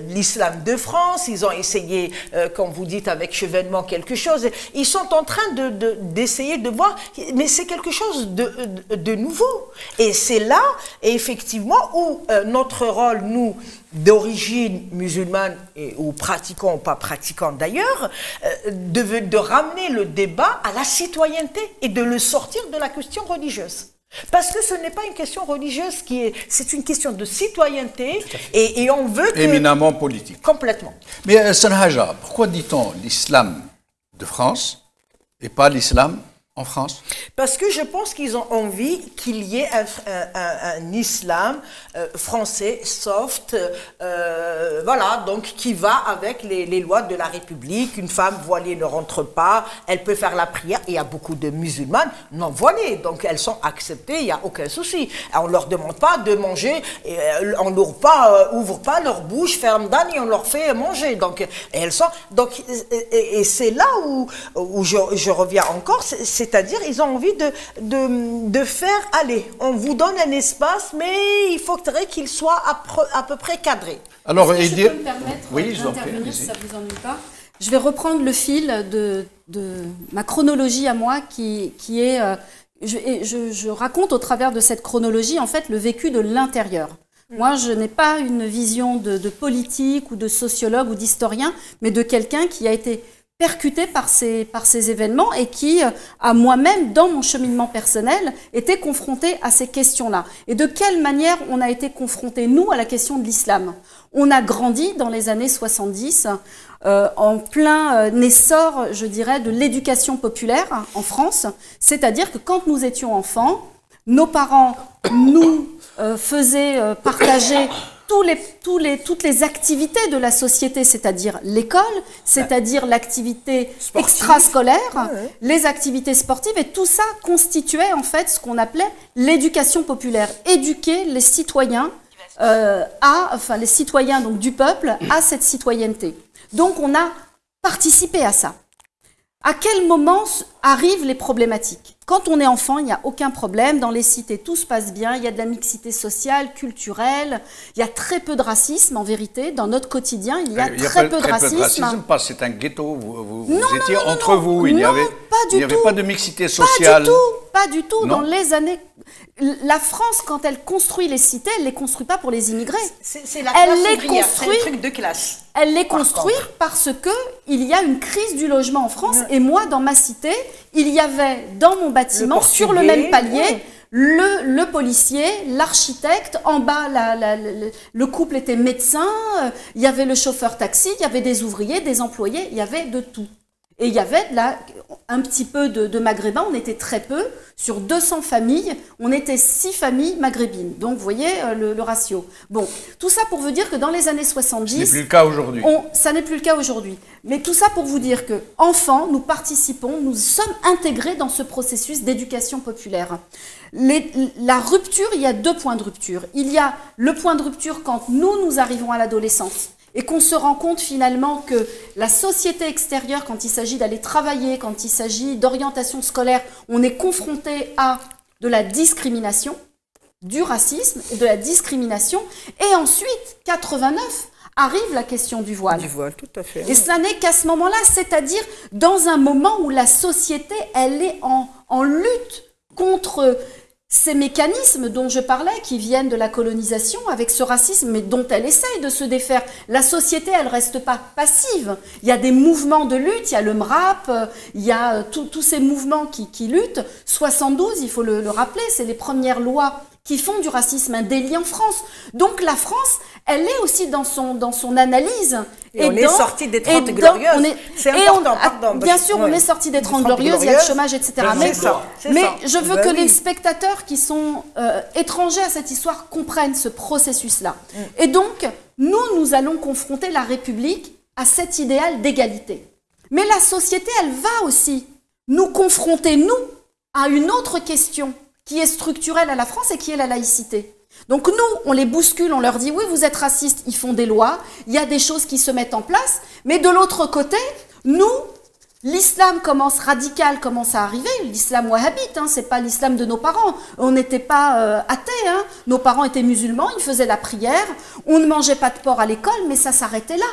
Speaker 3: l'islam de France, ils ont essayé, comme vous dites avec Chevènement, quelque chose, ils sont en train d'essayer de voir, mais c'est quelque chose de nouveau, et c'est là effectivement où notre rôle, nous d'origine musulmane, ou pratiquants ou pas pratiquants d'ailleurs, de ramener le débat à la citoyenneté et de le sortir de la question religieuse. Parce que ce n'est pas une question religieuse, c'est une question de citoyenneté, et on veut que...
Speaker 1: Éminemment politique.
Speaker 3: Complètement.
Speaker 1: Mais Sanhaja, pourquoi dit-on l'islam de France et pas l'islam en France?
Speaker 3: Parce que je pense qu'ils ont envie qu'il y ait un islam français, soft, voilà, donc qui va avec les lois de la République. Une femme voilée ne rentre pas, elle peut faire la prière. Et il y a beaucoup de musulmanes non voilées, donc elles sont acceptées, il n'y a aucun souci. On ne leur demande pas de manger, on n'ouvre pas leur bouche, ferme d'âne, et on leur fait manger. Donc, elles sont, donc, et c'est là où je reviens encore, c'est-à-dire, ils ont envie de faire, allez, on vous donne un espace, mais il faudrait qu'il soit à peu près cadré.
Speaker 2: Alors, je peux me permettre d'intervenir, si ça ne vous ennuie pas. Je vais reprendre le fil de ma chronologie à moi, qui est... je raconte au travers de cette chronologie, en fait, le vécu de l'intérieur. Moi, je n'ai pas une vision de politique ou de sociologue ou d'historien, mais de quelqu'un qui a été percuté par ces événements et qui, à moi-même, dans mon cheminement personnel, était confronté à ces questions-là. Et de quelle manière on a été confronté, nous, à la question de l'islam? On a grandi dans les années 70, en plein essor, je dirais, de l'éducation populaire en France. C'est-à-dire que quand nous étions enfants, nos parents nous faisaient partager toutes les activités de la société, c'est-à-dire l'école, c'est-à-dire l'activité extrascolaire, les activités sportives, et tout ça constituait en fait ce qu'on appelait l'éducation populaire, éduquer les citoyens les citoyens donc du peuple à cette citoyenneté. Donc on a participé à ça. À quel moment arrivent les problématiques? Quand on est enfant, il n'y a aucun problème. Dans les cités, tout se passe bien. Il y a de la mixité sociale, culturelle. Il y a très peu de racisme, en vérité. Dans notre quotidien, il y a très peu de racisme.
Speaker 1: Parce que c'est un ghetto. Vous étiez entre vous. Il n'y avait pas de mixité sociale.
Speaker 2: Pas du tout. pas du tout.
Speaker 1: Non.
Speaker 2: Dans les années... La France, quand elle construit les cités, elle ne les construit pas pour les immigrés.
Speaker 3: C'est la
Speaker 2: Elle
Speaker 3: classe
Speaker 2: les
Speaker 3: ouvrière,
Speaker 2: construit.
Speaker 3: c'est un truc de classe.
Speaker 2: Elle les
Speaker 3: Par
Speaker 2: construit
Speaker 3: contre.
Speaker 2: parce qu'il y a une crise du logement en France. Et moi, dans ma cité, il y avait dans mon bâtiment,
Speaker 3: Le
Speaker 2: sur le
Speaker 3: portugais,
Speaker 2: même palier,
Speaker 3: oui.
Speaker 2: le policier, l'architecte. En bas, le couple était médecin. Il y avait le chauffeur taxi, il y avait des ouvriers, des employés, il y avait de tout. Et il y avait un petit peu de maghrébins, on était très peu. Sur 200 familles, on était 6 familles maghrébines. Donc, vous voyez le ratio. Bon, tout ça pour vous dire que dans les années 70...
Speaker 1: Ce n'est plus le cas aujourd'hui.
Speaker 2: Ça n'est plus le cas aujourd'hui. Mais tout ça pour vous dire que, enfants, nous participons, nous sommes intégrés dans ce processus d'éducation populaire. La rupture, il y a 2 points de rupture. Il y a le point de rupture quand nous arrivons à l'adolescence et qu'on se rend compte finalement que la société extérieure, quand il s'agit d'aller travailler, quand il s'agit d'orientation scolaire, on est confronté à de la discrimination, du racisme et de la discrimination. Et ensuite, 89, arrive la question du voile.
Speaker 3: Du voile, tout à fait.
Speaker 2: Et ça n'est qu'à ce moment-là, c'est-à-dire dans un moment où la société, elle est en lutte contre ces mécanismes dont je parlais, qui viennent de la colonisation, avec ce racisme, mais dont elle essaye de se défaire. La société, elle ne reste pas passive. Il y a des mouvements de lutte, il y a le MRAP, il y a tous ces mouvements qui luttent. 72, il faut le rappeler, c'est les premières lois qui font du racisme un délit en France. Donc la France, elle est aussi dans son analyse.
Speaker 3: Et on est sorti des 30 glorieuses. C'est important, pardon.
Speaker 2: Bien sûr, on est sorti des 30 glorieuses, il y a le chômage, etc. Mais je veux que les spectateurs qui sont étrangers à cette histoire comprennent ce processus-là. Et donc, nous allons confronter la République à cet idéal d'égalité. Mais la société, elle va aussi nous confronter, nous, à une autre question qui est structurelle à la France et qui est la laïcité. Donc nous, on les bouscule, on leur dit « oui, vous êtes racistes », ils font des lois, il y a des choses qui se mettent en place, mais de l'autre côté, nous, l'islam radical commence à arriver, l'islam wahhabite, c'est pas l'islam de nos parents, on n'était pas athées, nos parents étaient musulmans, ils faisaient la prière, on ne mangeait pas de porc à l'école, mais ça s'arrêtait là.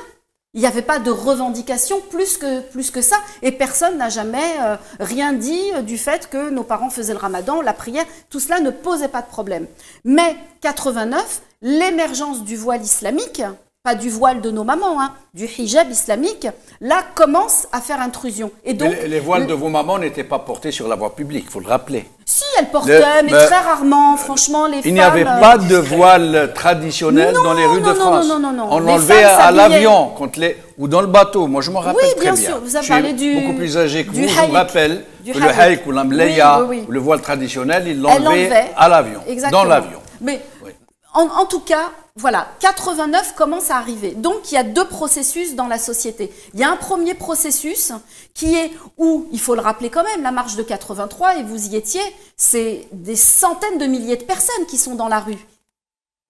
Speaker 2: Il n'y avait pas de revendication plus que ça, et personne n'a jamais rien dit du fait que nos parents faisaient le ramadan, la prière, tout cela ne posait pas de problème. Mais 89, l'émergence du voile islamique, pas du voile de nos mamans, du hijab islamique, là commence à faire intrusion. Et donc,
Speaker 1: les voiles de vos mamans n'étaient pas portés sur la voie publique, il faut le rappeler.
Speaker 2: Si, elles portaient, mais très rarement, franchement, les femmes...
Speaker 1: Il n'y avait pas de voile traditionnel dans les rues de France.
Speaker 2: Non.
Speaker 1: On l'enlevait à l'avion ou dans le bateau. Moi, je m'en rappelle très bien.
Speaker 2: Oui, bien sûr. Vous avez parlé du...
Speaker 1: beaucoup plus âgé que vous, je
Speaker 2: haïk.
Speaker 1: me rappelle que le haïk ou l'amleya, ou le voile traditionnel, ils l'enlevaient à l'avion, dans l'avion.
Speaker 2: Mais en tout cas, voilà, 89 commence à arriver. Donc, il y a 2 processus dans la société. Il y a un premier processus qui est où, il faut le rappeler quand même, la marche de 83, et vous y étiez, c'est des centaines de milliers de personnes qui sont dans la rue.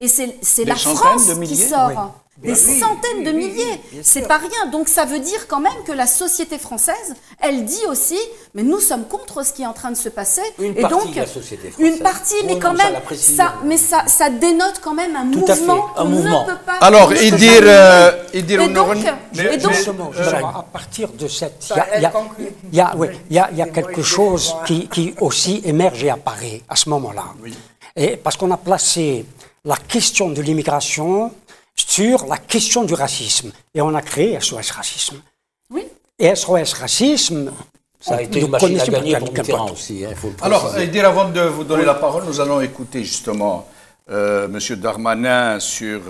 Speaker 2: Et c'est la France qui sort. Oui. Des centaines de milliers, c'est pas rien. Donc ça veut dire quand même que la société française, elle dit aussi, mais nous sommes contre ce qui est en train de se passer.
Speaker 4: Une
Speaker 2: et
Speaker 4: partie
Speaker 2: donc,
Speaker 4: de la société française.
Speaker 2: Une partie, mais quand même, ça dénote quand même un mouvement qu'on ne peut pas...
Speaker 1: Alors, il dit...
Speaker 5: à partir de cette... Il y a quelque chose qui aussi émerge et apparaît à ce moment-là. Et parce qu'on a placé la question de l'immigration sur la question du racisme. Et on a créé SOS Racisme.
Speaker 2: Oui.
Speaker 5: Et SOS Racisme...
Speaker 4: Ça a été une machine à gagner pour Mitterrand aussi. Faut le préciser.
Speaker 1: Alors, avant de vous donner la parole, nous allons écouter justement M. Darmanin sur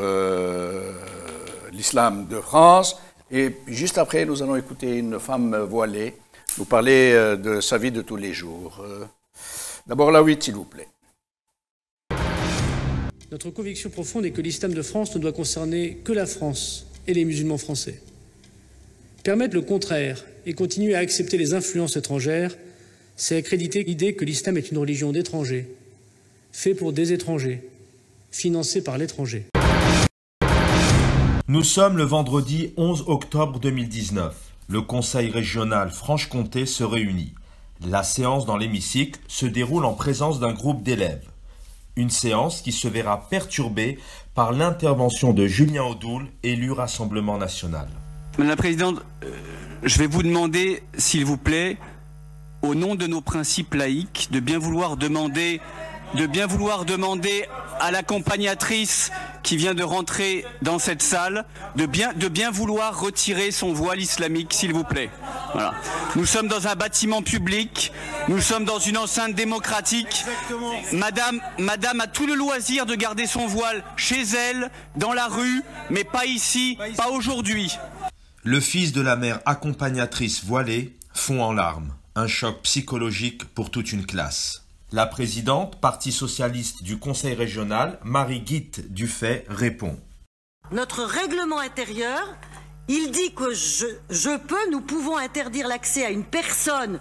Speaker 1: l'islam de France. Et juste après, nous allons écouter une femme voilée nous parler de sa vie de tous les jours. D'abord, la 8, s'il vous plaît.
Speaker 8: Notre conviction profonde est que l'islam de France ne doit concerner que la France et les musulmans français. Permettre le contraire et continuer à accepter les influences étrangères, c'est accréditer l'idée que l'islam est une religion d'étrangers, fait pour des étrangers, financée par l'étranger.
Speaker 9: Nous sommes le vendredi 11 octobre 2019. Le Conseil régional Franche-Comté se réunit. La séance dans l'hémicycle se déroule en présence d'un groupe d'élèves. Une séance qui se verra perturbée par l'intervention de Julien Audoul, élu Rassemblement national.
Speaker 10: Madame la Présidente, je vais vous demander, s'il vous plaît, au nom de nos principes laïques, de bien vouloir demander à l'accompagnatrice qui vient de rentrer dans cette salle de bien vouloir retirer son voile islamique, s'il vous plaît. Voilà. Nous sommes dans un bâtiment public, nous sommes dans une enceinte démocratique. Madame a tout le loisir de garder son voile chez elle, dans la rue, mais pas ici, pas aujourd'hui.
Speaker 9: Le fils de la mère accompagnatrice voilée fond en larmes. Un choc psychologique pour toute une classe. La présidente, Parti socialiste du Conseil régional, Marie-Guite Dufay, répond.
Speaker 11: Notre règlement intérieur, il dit que nous pouvons interdire l'accès à une personne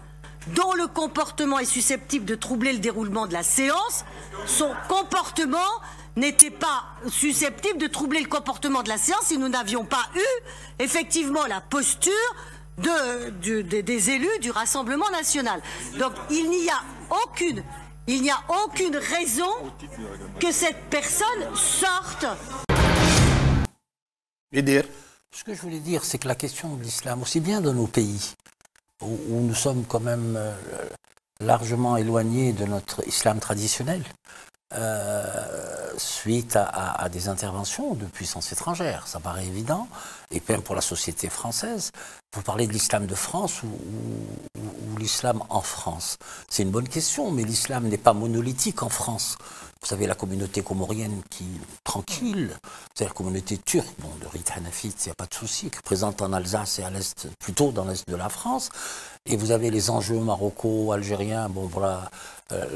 Speaker 11: dont le comportement est susceptible de troubler le déroulement de la séance. Son comportement n'était pas susceptible de troubler le comportement de la séance si nous n'avions pas eu effectivement la posture des élus du Rassemblement national. Donc il n'y a aucune raison que cette personne sorte.
Speaker 1: Et dire.
Speaker 4: Ce que je voulais dire, c'est que la question de l'islam, aussi bien dans nos pays, où nous sommes quand même largement éloignés de notre islam traditionnel, suite à des interventions de puissances étrangères, ça paraît évident, et même pour la société française. Vous parlez de l'islam de France ou l'islam en France. C'est une bonne question, mais l'islam n'est pas monolithique en France. Vous avez la communauté comorienne qui est tranquille, vous avez la communauté turque, bon, de rite hanafite, il n'y a pas de souci, qui est présente en Alsace et à l'est, plutôt dans l'est de la France. Et vous avez les enjeux maroco-algériens, bon, pour la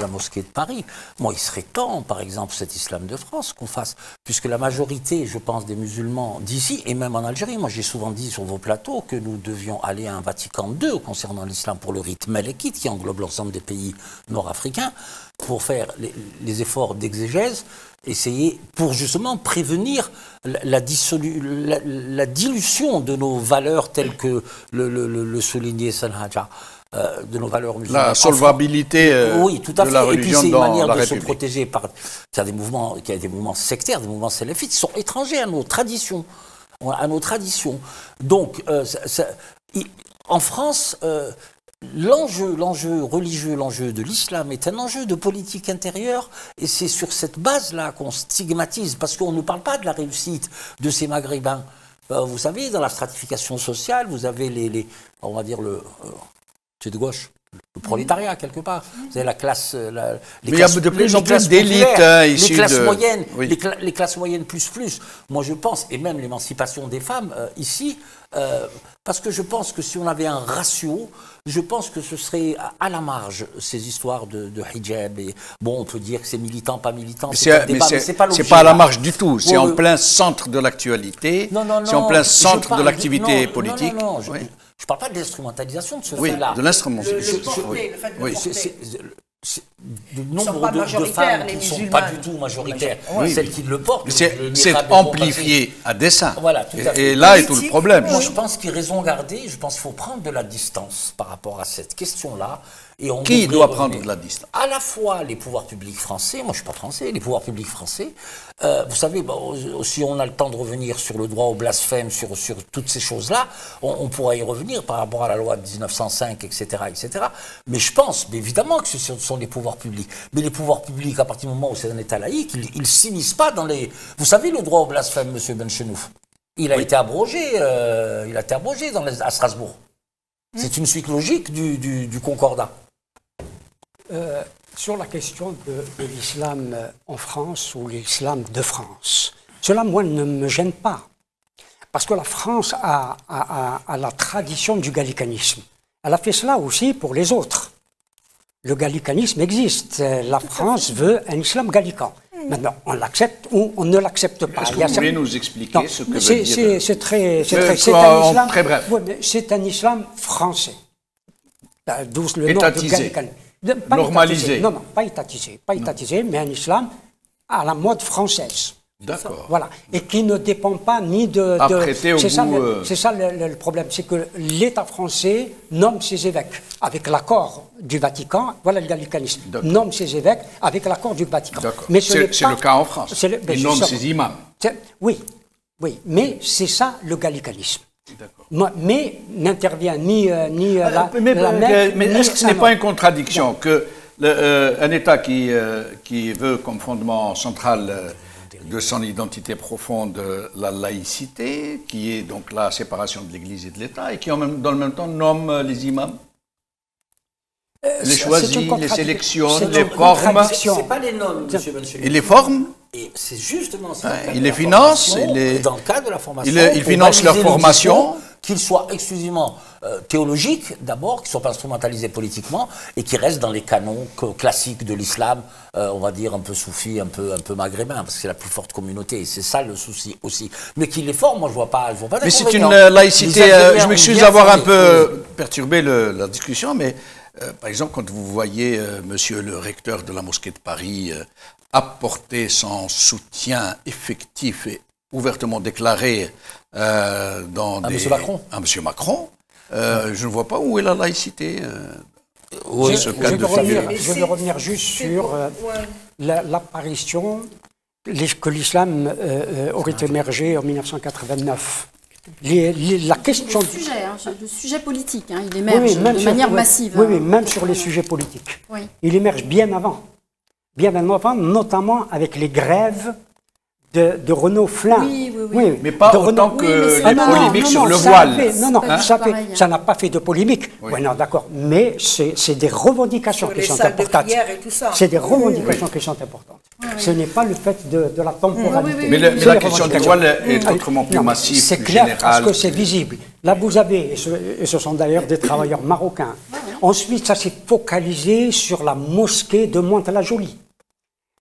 Speaker 4: mosquée de Paris. Moi, il serait temps, par exemple, cet islam de France qu'on fasse, puisque la majorité, je pense, des musulmans d'ici, et même en Algérie, moi j'ai souvent dit sur vos plateaux que nous devions aller à un Vatican II concernant l'islam pour le rite malékite, qui englobe l'ensemble des pays nord-africains, pour faire les efforts d'exégèse, essayer pour justement prévenir la dilution de nos valeurs telles que le soulignait Sanhaja, de nos valeurs musulmanes.
Speaker 1: La solvabilité
Speaker 4: oui, tout à fait.
Speaker 1: de la religion dans la République.
Speaker 4: Et puis c'est une manière de se protéger par des mouvements sectaires, des mouvements salafites qui sont étrangers à nos traditions. Donc, en France, l'enjeu religieux, l'enjeu de l'islam est un enjeu de politique intérieure, et c'est sur cette base-là qu'on stigmatise, parce qu'on ne parle pas de la réussite de ces Maghrébins. Vous savez, dans la stratification sociale, vous avez on va dire c'est de gauche, le prolétariat quelque part. Vous avez la classe,
Speaker 1: mais il y a de plus en plus d'élites issues
Speaker 4: les classes
Speaker 1: de...
Speaker 4: moyennes,
Speaker 1: oui.
Speaker 4: les classes moyennes plus. Moi je pense, et même l'émancipation des femmes ici, parce que je pense que si on avait un ratio, je pense que ce serait à la marge ces histoires de hijab. Et bon, on peut dire que c'est militant, pas militant.
Speaker 1: Mais c'est pas à la marge du tout. C'est en plein centre de l'actualité. C'est en plein centre de l'activité politique.
Speaker 4: Non, je ne parle pas de l'instrumentalisation de ce fait-là.
Speaker 1: Oui, de l'instrumentalisation.
Speaker 3: De nombre de femmes qui ne sont pas du tout
Speaker 4: majoritaires, celles qui le portent.
Speaker 1: C'est amplifié à dessein.
Speaker 4: Voilà, tout à fait.
Speaker 1: Et là est tout le problème.
Speaker 4: Moi, je pense qu'il y a raison gardée. Je pense qu'il faut prendre de la distance par rapport à cette question-là.
Speaker 1: Qui doit prendre de la distance?
Speaker 4: À la fois les pouvoirs publics français, moi je ne suis pas français, les pouvoirs publics français. Vous savez, si on a le temps de revenir sur le droit au blasphème, sur toutes ces choses-là, on pourra y revenir par rapport à la loi de 1905, etc. Mais je pense, évidemment, que ce sont les pouvoirs publics. Mais les pouvoirs publics, à partir du moment où c'est un État laïque, ils ne s'immiscent pas dans les... Vous savez, le droit au blasphème, M. Benchenouf, il a été abrogé, à Strasbourg. C'est une suite logique du Concordat.
Speaker 5: Sur la question de l'islam en France ou l'islam de France, cela, moi, ne me gêne pas. Parce que la France a la tradition du gallicanisme. Elle a fait cela aussi pour les autres. Le gallicanisme existe. La France veut un islam gallican. Maintenant, on l'accepte ou on ne l'accepte pas.
Speaker 1: Est-ce que vous pouvez nous expliquer ce que veut dire...
Speaker 5: C'est très bref. C'est un islam français. D'où le nom de gallicanisme.
Speaker 1: Normalisé.
Speaker 5: Non, pas étatisé, mais un islam à la mode française.
Speaker 1: D'accord.
Speaker 5: Voilà. Et qui ne dépend pas ni de... C'est ça le problème, c'est que l'État français nomme ses évêques avec l'accord du Vatican, voilà le gallicanisme, nomme ses évêques avec l'accord du Vatican.
Speaker 1: Mais c'est le cas en France. Il nomme ses imams.
Speaker 5: Oui, mais c'est ça le gallicanisme. Mais n'intervient ni
Speaker 1: mais est-ce que ce n'est pas une contradiction que un État qui veut comme fondement central de son identité profonde la laïcité, qui est donc la séparation de l'Église et de l'État, et qui dans le même temps nomme les imams, les choisit, les sélectionne, les forme.
Speaker 4: C'est pas les noms, monsieur Benchemou.
Speaker 1: Il les forme.
Speaker 4: Et c'est justement ça.
Speaker 1: Il les finance.
Speaker 4: Dans le cadre de la formation.
Speaker 1: Il finance leur formation.
Speaker 4: Qu'ils soient exclusivement théologiques, d'abord, qu'ils ne soient pas instrumentalisés politiquement, et qui restent dans les canons classiques de l'islam, on va dire un peu soufi, un peu maghrébin, parce que c'est la plus forte communauté, et c'est ça le souci aussi. Mais qu'ils les forment, moi je vois pas
Speaker 1: mais c'est une laïcité, je m'excuse d'avoir un peu perturbé la discussion, mais par exemple, quand vous voyez monsieur le recteur de la mosquée de Paris apporter son soutien effectif et ouvertement déclaré à M. Macron, je ne vois pas où est la laïcité.
Speaker 5: Je veux revenir juste sur l'apparition que l'islam aurait émergé en 1989. La question
Speaker 2: le sujet politique, il émerge de manière massive.
Speaker 5: Oui, même sur les sujets politiques. Oui. Il émerge bien avant, notamment avec les grèves de Renaud Flain.
Speaker 2: Oui.
Speaker 1: Mais pas autant que les polémiques sur le voile.
Speaker 5: Ça n'a pas fait de polémique. Oui, non, d'accord. Mais c'est des revendications qui sont importantes. C'est des revendications qui sont importantes. Ce n'est pas le fait de la temporalité.
Speaker 1: Mais la question du voile est autrement plus massive,
Speaker 5: c'est
Speaker 1: plus
Speaker 5: clair
Speaker 1: générale.
Speaker 5: parce que c'est visible. Là, vous avez, et ce sont d'ailleurs des travailleurs marocains. Ensuite, ça s'est focalisé sur la mosquée de Mantes-la-Jolie.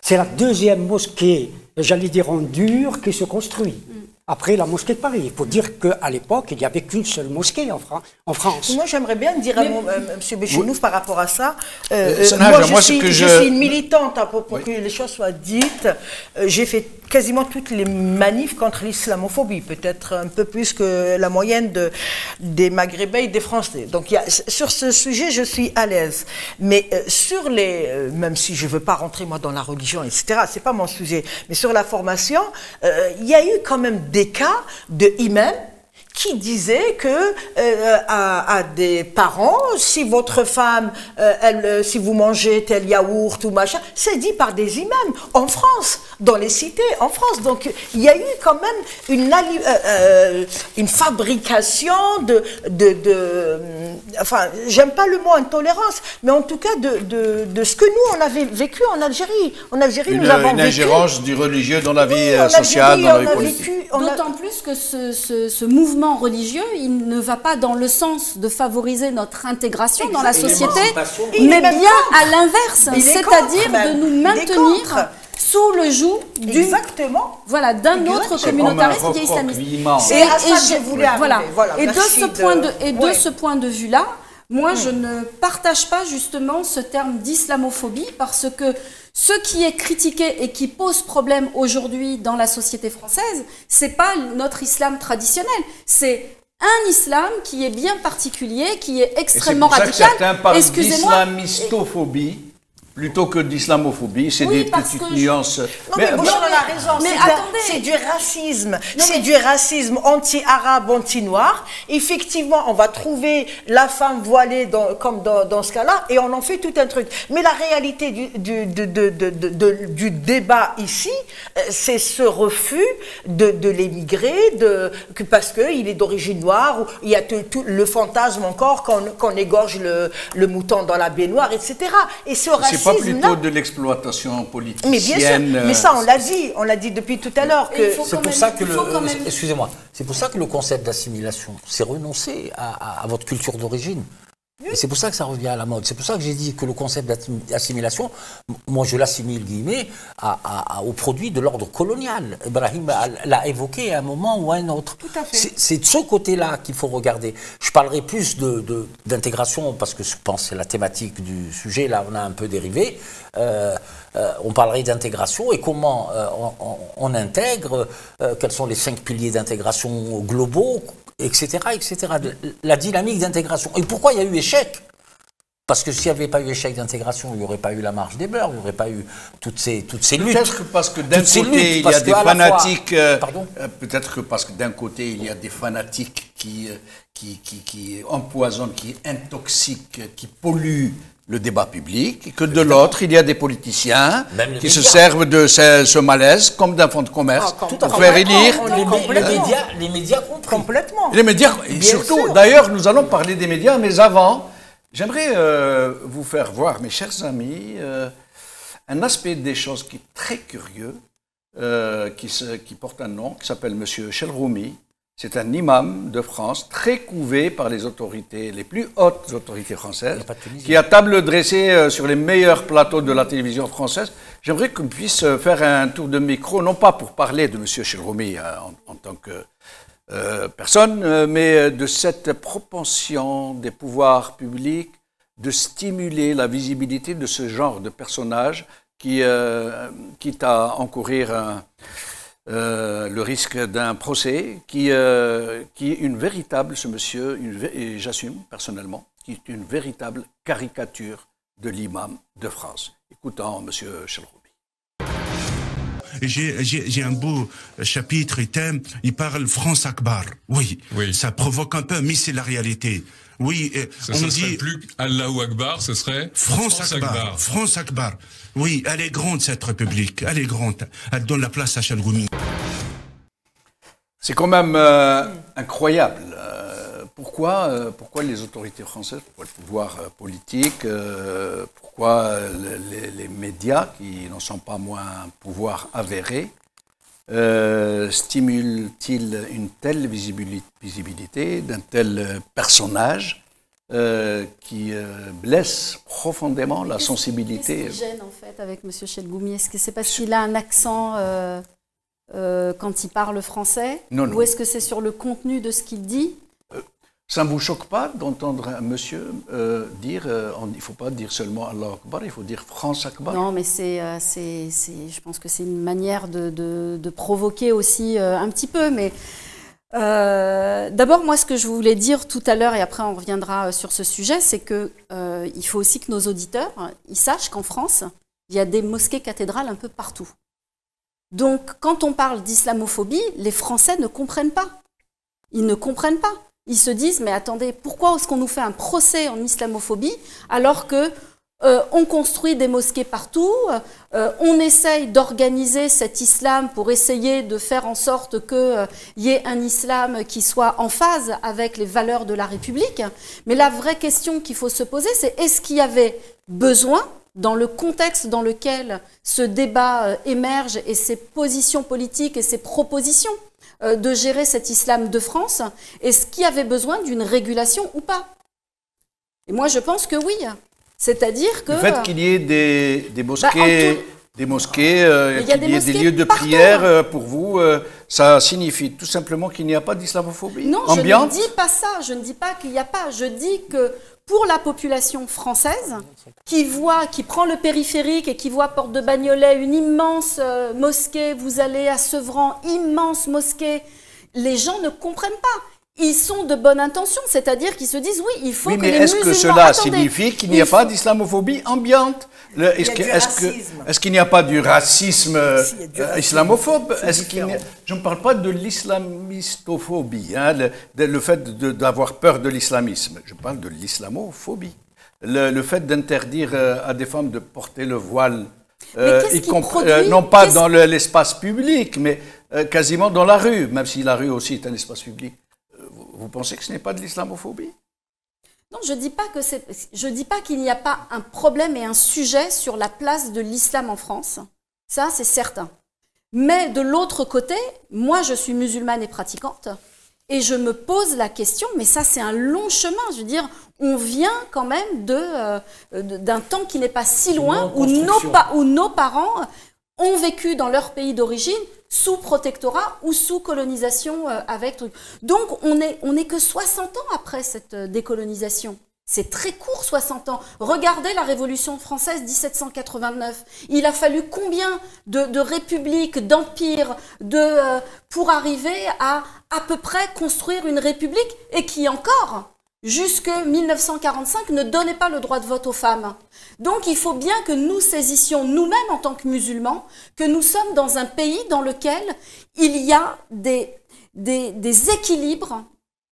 Speaker 5: C'est la deuxième mosquée, j'allais dire en dur, qui se construit. Après la mosquée de Paris. Il faut dire qu'à l'époque, il n'y avait qu'une seule mosquée en France.
Speaker 3: Moi, j'aimerais bien dire à M. Benchemou par rapport à ça. Moi, je suis une militante pour que les choses soient dites. J'ai fait quasiment toutes les manifs contre l'islamophobie, peut-être un peu plus que la moyenne des Maghrébins et des Français. Donc, sur ce sujet, je suis à l'aise. Mais sur même si je ne veux pas rentrer, moi, dans la religion, etc., c'est pas mon sujet, mais sur la formation, il y a eu quand même des cas de imams qui disaient que à des parents, si votre femme, si vous mangez tel yaourt ou machin, c'est dit par des imams en France, dans les cités en France. Donc il y a eu quand même une fabrication enfin, j'aime pas le mot intolérance, mais en tout cas de ce que nous on avait vécu en Algérie. En Algérie, nous avons vécu
Speaker 1: une ingérence du religieux dans la vie sociale, dans la vie politique.
Speaker 2: D'autant plus que ce mouvement religieux, il ne va pas dans le sens de favoriser notre intégration dans la société, mais bien à l'inverse, c'est-à-dire de nous maintenir sous le joug d'un autre communautarisme qui est islamiste. Et de ce point de vue-là, moi, je ne partage pas justement ce terme d'islamophobie parce que ce qui est critiqué et qui pose problème aujourd'hui dans la société française, c'est pas notre islam traditionnel, c'est un islam qui est bien particulier, qui est extrêmement radical.
Speaker 1: C'est pour ça que certains parlent d'islamistophobie plutôt que d'islamophobie, c'est des petites nuances.
Speaker 3: Non, mais Bouchon a raison, c'est du racisme. C'est du racisme anti-arabe, anti-noir. Effectivement, on va trouver la femme voilée comme dans ce cas-là, et on en fait tout un truc. Mais la réalité du débat ici, c'est ce refus de l'émigrer, parce qu'il est d'origine noire, ou il y a tout le fantasme encore qu'on égorge le mouton dans la baignoire, etc. Et ce racisme,
Speaker 1: c'est pas plutôt de l'exploitation politicienne.
Speaker 3: Mais bien sûr, mais ça on l'a dit depuis tout à l'heure.
Speaker 4: C'est pour ça que excusez-moi, c'est pour ça que le concept d'assimilation, c'est renoncer à votre culture d'origine. Et c'est pour ça que ça revient à la mode. C'est pour ça que j'ai dit que le concept d'assimilation, moi je l'assimile, guillemets, au produit de l'ordre colonial. Ibrahim l'a évoqué à un moment ou à un autre.
Speaker 3: Tout à fait.
Speaker 4: C'est de ce côté-là qu'il faut regarder. Je parlerai plus d'intégration, parce que je pense que c'est la thématique du sujet, là on a un peu dérivé. On parlerait d'intégration et comment on intègre, quels sont les 5 piliers d'intégration globaux, etc., etc. La dynamique d'intégration. Et pourquoi il y a eu échec? Parce que s'il n'y avait pas eu l'échec d'intégration, il n'y aurait pas eu la marche des beurs, il n'y aurait pas eu toutes ces luttes.
Speaker 1: Peut-être parce que d'un côté, il y a des fanatiques. Peut-être que parce que d'un côté, il y a des fanatiques qui empoisonnent, qui intoxiquent, qui polluent le débat public, et que de l'autre, il y a des politiciens qui se servent de ce malaise comme d'un fonds de commerce pour faire élire.
Speaker 4: Les médias
Speaker 3: complètement.
Speaker 1: Les médias, et surtout, d'ailleurs, nous allons parler des médias, mais avant, j'aimerais vous faire voir, mes chers amis, un aspect des choses qui est très curieux, qui porte un nom, qui s'appelle M. Chelroumi. C'est un imam de France, très couvé par les autorités, les plus hautes autorités françaises, qui a table dressée sur les meilleurs plateaux de la télévision française. J'aimerais qu'on puisse faire un tour de micro, non pas pour parler de M. Chelroumi en tant que personne, mais de cette propension des pouvoirs publics de stimuler la visibilité de ce genre de personnage qui, quitte à encourir le risque d'un procès, qui est une véritable, ce monsieur, et j'assume personnellement, qui est une véritable caricature de l'imam de France. Écoutons M. Chelroumi.
Speaker 12: J'ai un beau chapitre et thème, il parle France Akbar. Oui, ça provoque un peu, mais c'est la réalité. Oui,
Speaker 13: on dit plus Allahu Akbar, ce serait
Speaker 12: France Akbar. France Akbar. Oui, elle est grande cette République, elle est grande. Elle donne la place à Chelroumi.
Speaker 1: C'est quand même incroyable. Pourquoi les autorités françaises, pourquoi le pouvoir politique, pourquoi les médias, qui n'en sont pas moins un pouvoir avéré, stimulent-ils une telle visibilité d'un tel personnage qui blesse profondément la sensibilité?
Speaker 2: Qu'est-ce qui gêne en fait avec M. Chelroumi? Est-ce que c'est parce qu'il a un accent quand il parle français?
Speaker 1: Non, non.
Speaker 2: Ou est-ce que c'est sur le contenu de ce qu'il dit?
Speaker 1: Ça ne vous choque pas d'entendre un monsieur dire, il ne faut pas dire seulement Allah Akbar, il faut dire France Akbar?
Speaker 2: Non, mais je pense que c'est une manière de provoquer aussi un petit peu. Mais d'abord, moi, ce que je voulais dire tout à l'heure, et après on reviendra sur ce sujet, c'est qu'il faut aussi que nos auditeurs ils sachent qu'en France, il y a des mosquées cathédrales un peu partout. Donc, quand on parle d'islamophobie, les Français ne comprennent pas. Ils ne comprennent pas. Ils se disent, mais attendez, pourquoi est-ce qu'on nous fait un procès en islamophobie alors que on construit des mosquées partout, on essaye d'organiser cet islam pour essayer de faire en sorte qu'il y ait un islam qui soit en phase avec les valeurs de la République. Mais la vraie question qu'il faut se poser, c'est est-ce qu'il y avait besoin, dans le contexte dans lequel ce débat émerge et ses positions politiques et ses propositions, de gérer cet islam de France, est-ce qu'il y avait besoin d'une régulation ou pas? Et moi, je pense que oui. C'est-à-dire que...
Speaker 1: Le fait qu'il y ait des mosquées, qu'il y ait des lieux de prière, pour vous, ça signifie tout simplement qu'il n'y a pas d'islamophobie ambiante?
Speaker 2: Je ne dis pas ça. Je ne dis pas qu'il n'y a pas. Je dis que pour la population française, qui prend le périphérique et qui voit Porte de Bagnolet, une immense mosquée, vous allez à Sevran, immense mosquée, les gens ne comprennent pas. Ils sont de bonne intention, c'est-à-dire qu'ils se disent oui, il faut que les musulmans...
Speaker 1: est-ce que cela signifie qu'il n'y a pas d'islamophobie ambiante? Est-ce qu'il n'y a pas du racisme islamophobe? Je ne parle pas de l'islamistophobie, hein, le fait d'avoir peur de l'islamisme. Je parle de l'islamophobie. Le fait d'interdire à des femmes de porter le voile, non pas dans l'espace public, mais quasiment dans la rue, même si la rue aussi est un espace public. Vous pensez que ce n'est pas de l'islamophobie?
Speaker 2: Non, je dis pas qu'il n'y a pas un problème et un sujet sur la place de l'islam en France. Ça, c'est certain. Mais de l'autre côté, moi, je suis musulmane et pratiquante, et je me pose la question, mais ça, c'est un long chemin. Je veux dire, on vient quand même d'un temps qui n'est pas si loin, où nos parents ont vécu dans leur pays d'origine sous protectorat ou sous colonisation avec... Donc, on est que 60 ans après cette décolonisation. C'est très court, 60 ans. Regardez la Révolution française 1789. Il a fallu combien de républiques, d'empires, pour arriver à peu près construire une république, et qui encore jusque 1945, ne donnait pas le droit de vote aux femmes. Donc il faut bien que nous saisissions nous-mêmes en tant que musulmans que nous sommes dans un pays dans lequel il y a des équilibres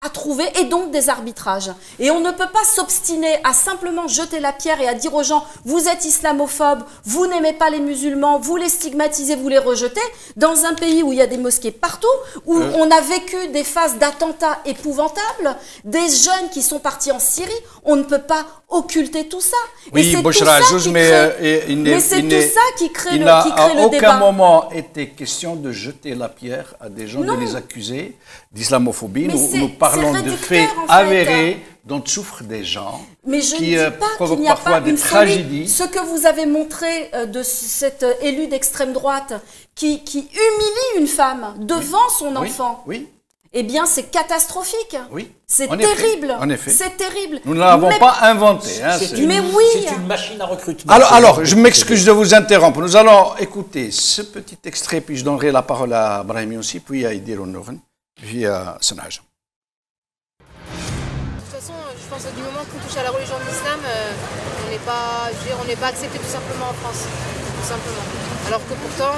Speaker 2: à trouver et donc des arbitrages. Et on ne peut pas s'obstiner à simplement jeter la pierre et à dire aux gens « vous êtes islamophobes, vous n'aimez pas les musulmans, vous les stigmatisez, vous les rejetez » dans un pays où il y a des mosquées partout, où on a vécu des phases d'attentats épouvantables, des jeunes qui sont partis en Syrie, on ne peut pas occulter tout ça.
Speaker 1: Oui, Bouchra Ajouz,
Speaker 2: mais c'est tout ça qui crée le débat.
Speaker 1: Il n'a à aucun moment été question de jeter la pierre à des gens, de les accuser d'islamophobie. Nous parlons de faits avérés dont souffrent des gens qui provoquent parfois des tragédies.
Speaker 2: Ce que vous avez montré de cet élu d'extrême droite qui humilie une femme devant son enfant, eh bien c'est catastrophique.
Speaker 1: Oui.
Speaker 2: C'est terrible.
Speaker 1: En effet.
Speaker 2: C'est terrible.
Speaker 1: Nous ne l'avons pas inventé. Hein,
Speaker 2: c'est une
Speaker 4: machine à recrutement.
Speaker 1: Alors je m'excuse de vous interrompre. Nous allons écouter ce petit extrait, puis je donnerai la parole à Brahim Youssi, puis à Idir Onoren, puis à Senaj.
Speaker 14: Je pense que du moment qu'on touche à la religion de l'islam, on n'est pas accepté tout simplement en France, tout simplement. Alors que pourtant,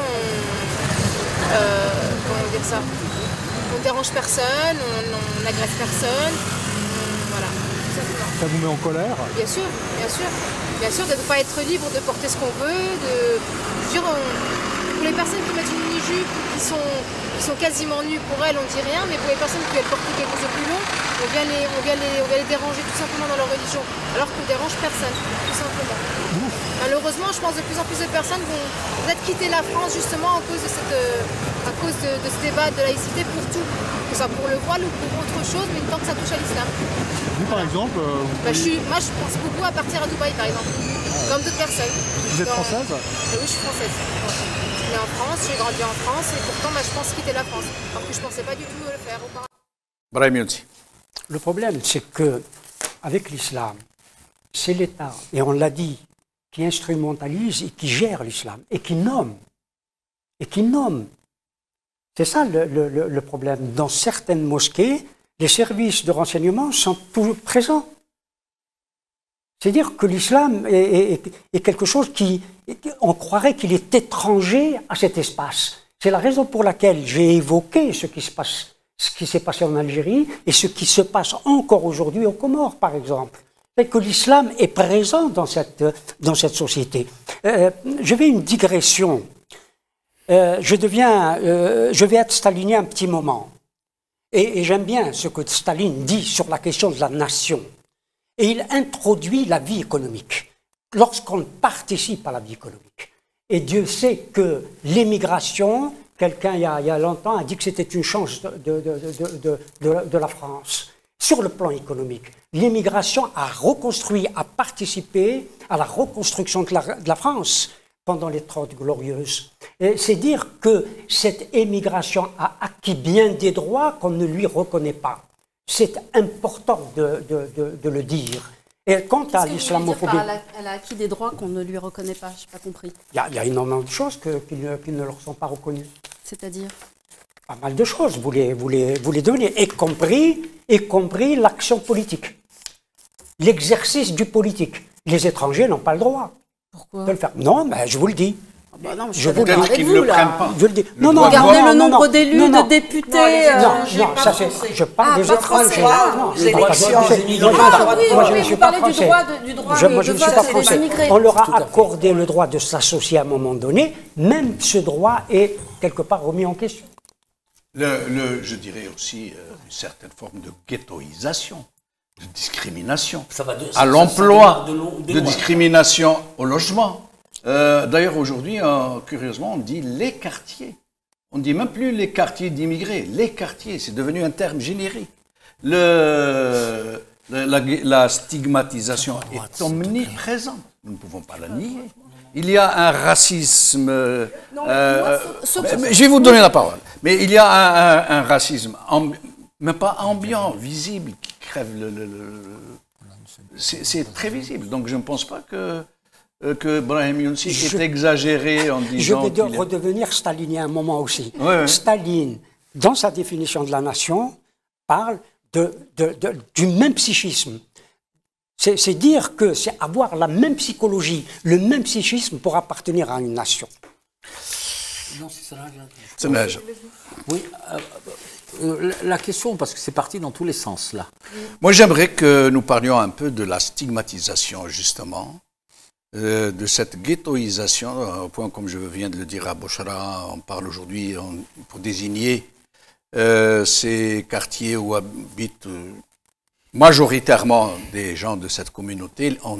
Speaker 14: comment dire ça, on ne dérange personne, on n'agresse personne, voilà, tout simplement.
Speaker 15: Ça vous met en colère?
Speaker 14: Bien sûr, de ne pas être libre de porter ce qu'on veut, pour les personnes qui mettent une mini-jupe, qui sont quasiment nues, pour elles on ne dit rien, mais pour les personnes qui veulent porter quelque chose de plus long, on vient les déranger tout simplement dans leur religion, alors qu'on ne dérange personne, tout simplement. Malheureusement, je pense que de plus en plus de personnes vont peut-être quitter la France justement à cause de ce débat de laïcité pour tout, que ça pour le voile ou pour autre chose, mais tant que ça touche à l'islam.
Speaker 15: Vous par exemple
Speaker 14: moi je pense beaucoup à partir à Dubaï par exemple, comme d'autres personnes.
Speaker 15: Vous êtes française?
Speaker 14: Oui, je suis française. Je suis née en France, j'ai grandi en France et pourtant je pense quitter la France, alors que je ne pensais pas du tout le faire auparavant.
Speaker 1: Brahim Youssi.
Speaker 5: Le problème, c'est que avec l'islam, c'est l'État, et on l'a dit, qui instrumentalise et qui gère l'islam, et qui nomme. C'est ça le problème. Dans certaines mosquées, les services de renseignement sont toujours présents. C'est-à-dire que l'islam est quelque chose on croirait qu'il est étranger à cet espace. C'est la raison pour laquelle j'ai évoqué ce qui s'est passé en Algérie et ce qui se passe encore aujourd'hui aux Comores, par exemple. C'est que l'islam est présent dans cette société. Je vais une digression. Je vais être stalinien un petit moment. Et j'aime bien ce que Staline dit sur la question de la nation. Et il introduit la vie économique, lorsqu'on participe à la vie économique. Et Dieu sait que l'émigration, quelqu'un il y a longtemps a dit que c'était une chance de la France. Sur le plan économique, l'immigration a reconstruit, a participé à la reconstruction de la France pendant les 30 Glorieuses. C'est dire que cette émigration a acquis bien des droits qu'on ne lui reconnaît pas. C'est important de le dire. Et quant à l'islamophobie...
Speaker 2: Elle a acquis des droits qu'on ne lui reconnaît pas, je n'ai pas compris.
Speaker 5: Il y a énormément de choses qui ne leur sont pas reconnues.
Speaker 2: C'est-à-dire?
Speaker 5: Pas mal de choses, vous les devenez, y compris l'action politique, l'exercice du politique. Les étrangers n'ont pas le droit de le faire. Non, mais je vous le dis.
Speaker 2: Bah non,
Speaker 5: je vous le dis.
Speaker 1: Qu'ils ne le prennent pas.
Speaker 5: Je le dis.
Speaker 2: Regardez le nombre d'élus, de députés.
Speaker 5: Non, ça c'est. Je parle des étrangers.
Speaker 2: Vous parlez du droit
Speaker 5: je ne suis pas français. On leur a accordé le droit de s'associer à un moment donné. Même ce droit est quelque part remis en question.
Speaker 1: Je dirais aussi une certaine forme de ghettoisation, de discrimination à l'emploi, de discrimination au logement. D'ailleurs, aujourd'hui, curieusement, on dit les quartiers. On ne dit même plus les quartiers d'immigrés. Les quartiers, c'est devenu un terme générique. La stigmatisation est omniprésente. Nous ne pouvons pas la nier. Il y a un racisme... je vais vous donner la parole. Mais il y a un racisme, mais pas ambiant, visible, qui crève c'est très visible. Donc je ne pense pas que Brahim Youssi est exagéré en disant...
Speaker 5: Je vais redevenir stalinien un moment aussi.
Speaker 1: Ouais.
Speaker 5: Staline, dans sa définition de la nation, parle du même psychisme. C'est dire que c'est avoir la même psychologie, le même psychisme pour appartenir à une nation.
Speaker 4: Non, c'est ça. Oui, la question, parce que c'est parti dans tous les sens, là.
Speaker 1: Moi, j'aimerais que nous parlions un peu de la stigmatisation, justement, de cette ghettoisation, au point, comme je viens de le dire à Bochara, on parle aujourd'hui pour désigner ces quartiers où habitent majoritairement des gens de cette communauté. On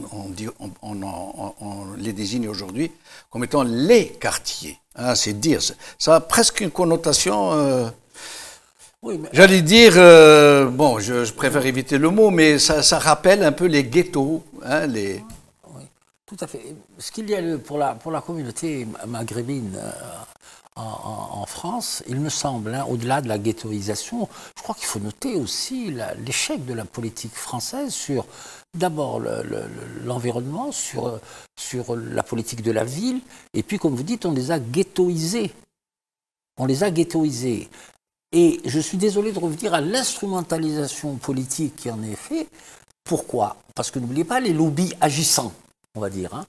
Speaker 1: les désigne aujourd'hui comme étant les quartiers. Hein, c'est dire, ça a presque une connotation...
Speaker 4: Oui, mais...
Speaker 1: J'allais dire, bon, je préfère éviter le mot, mais ça rappelle un peu les ghettos. Hein,
Speaker 4: Oui, tout à fait. Ce qu'il y a pour la communauté maghrébine en France, il me semble, hein, au-delà de la ghettoisation, je crois qu'il faut noter aussi l'échec de la politique française sur, d'abord, l'environnement, sur la politique de la ville, et puis, comme vous dites, on les a ghettoisés. On les a ghettoisés. Et je suis désolé de revenir à l'instrumentalisation politique qui en est faite. Pourquoi? Parce que n'oubliez pas les lobbies agissants, on va dire. Hein.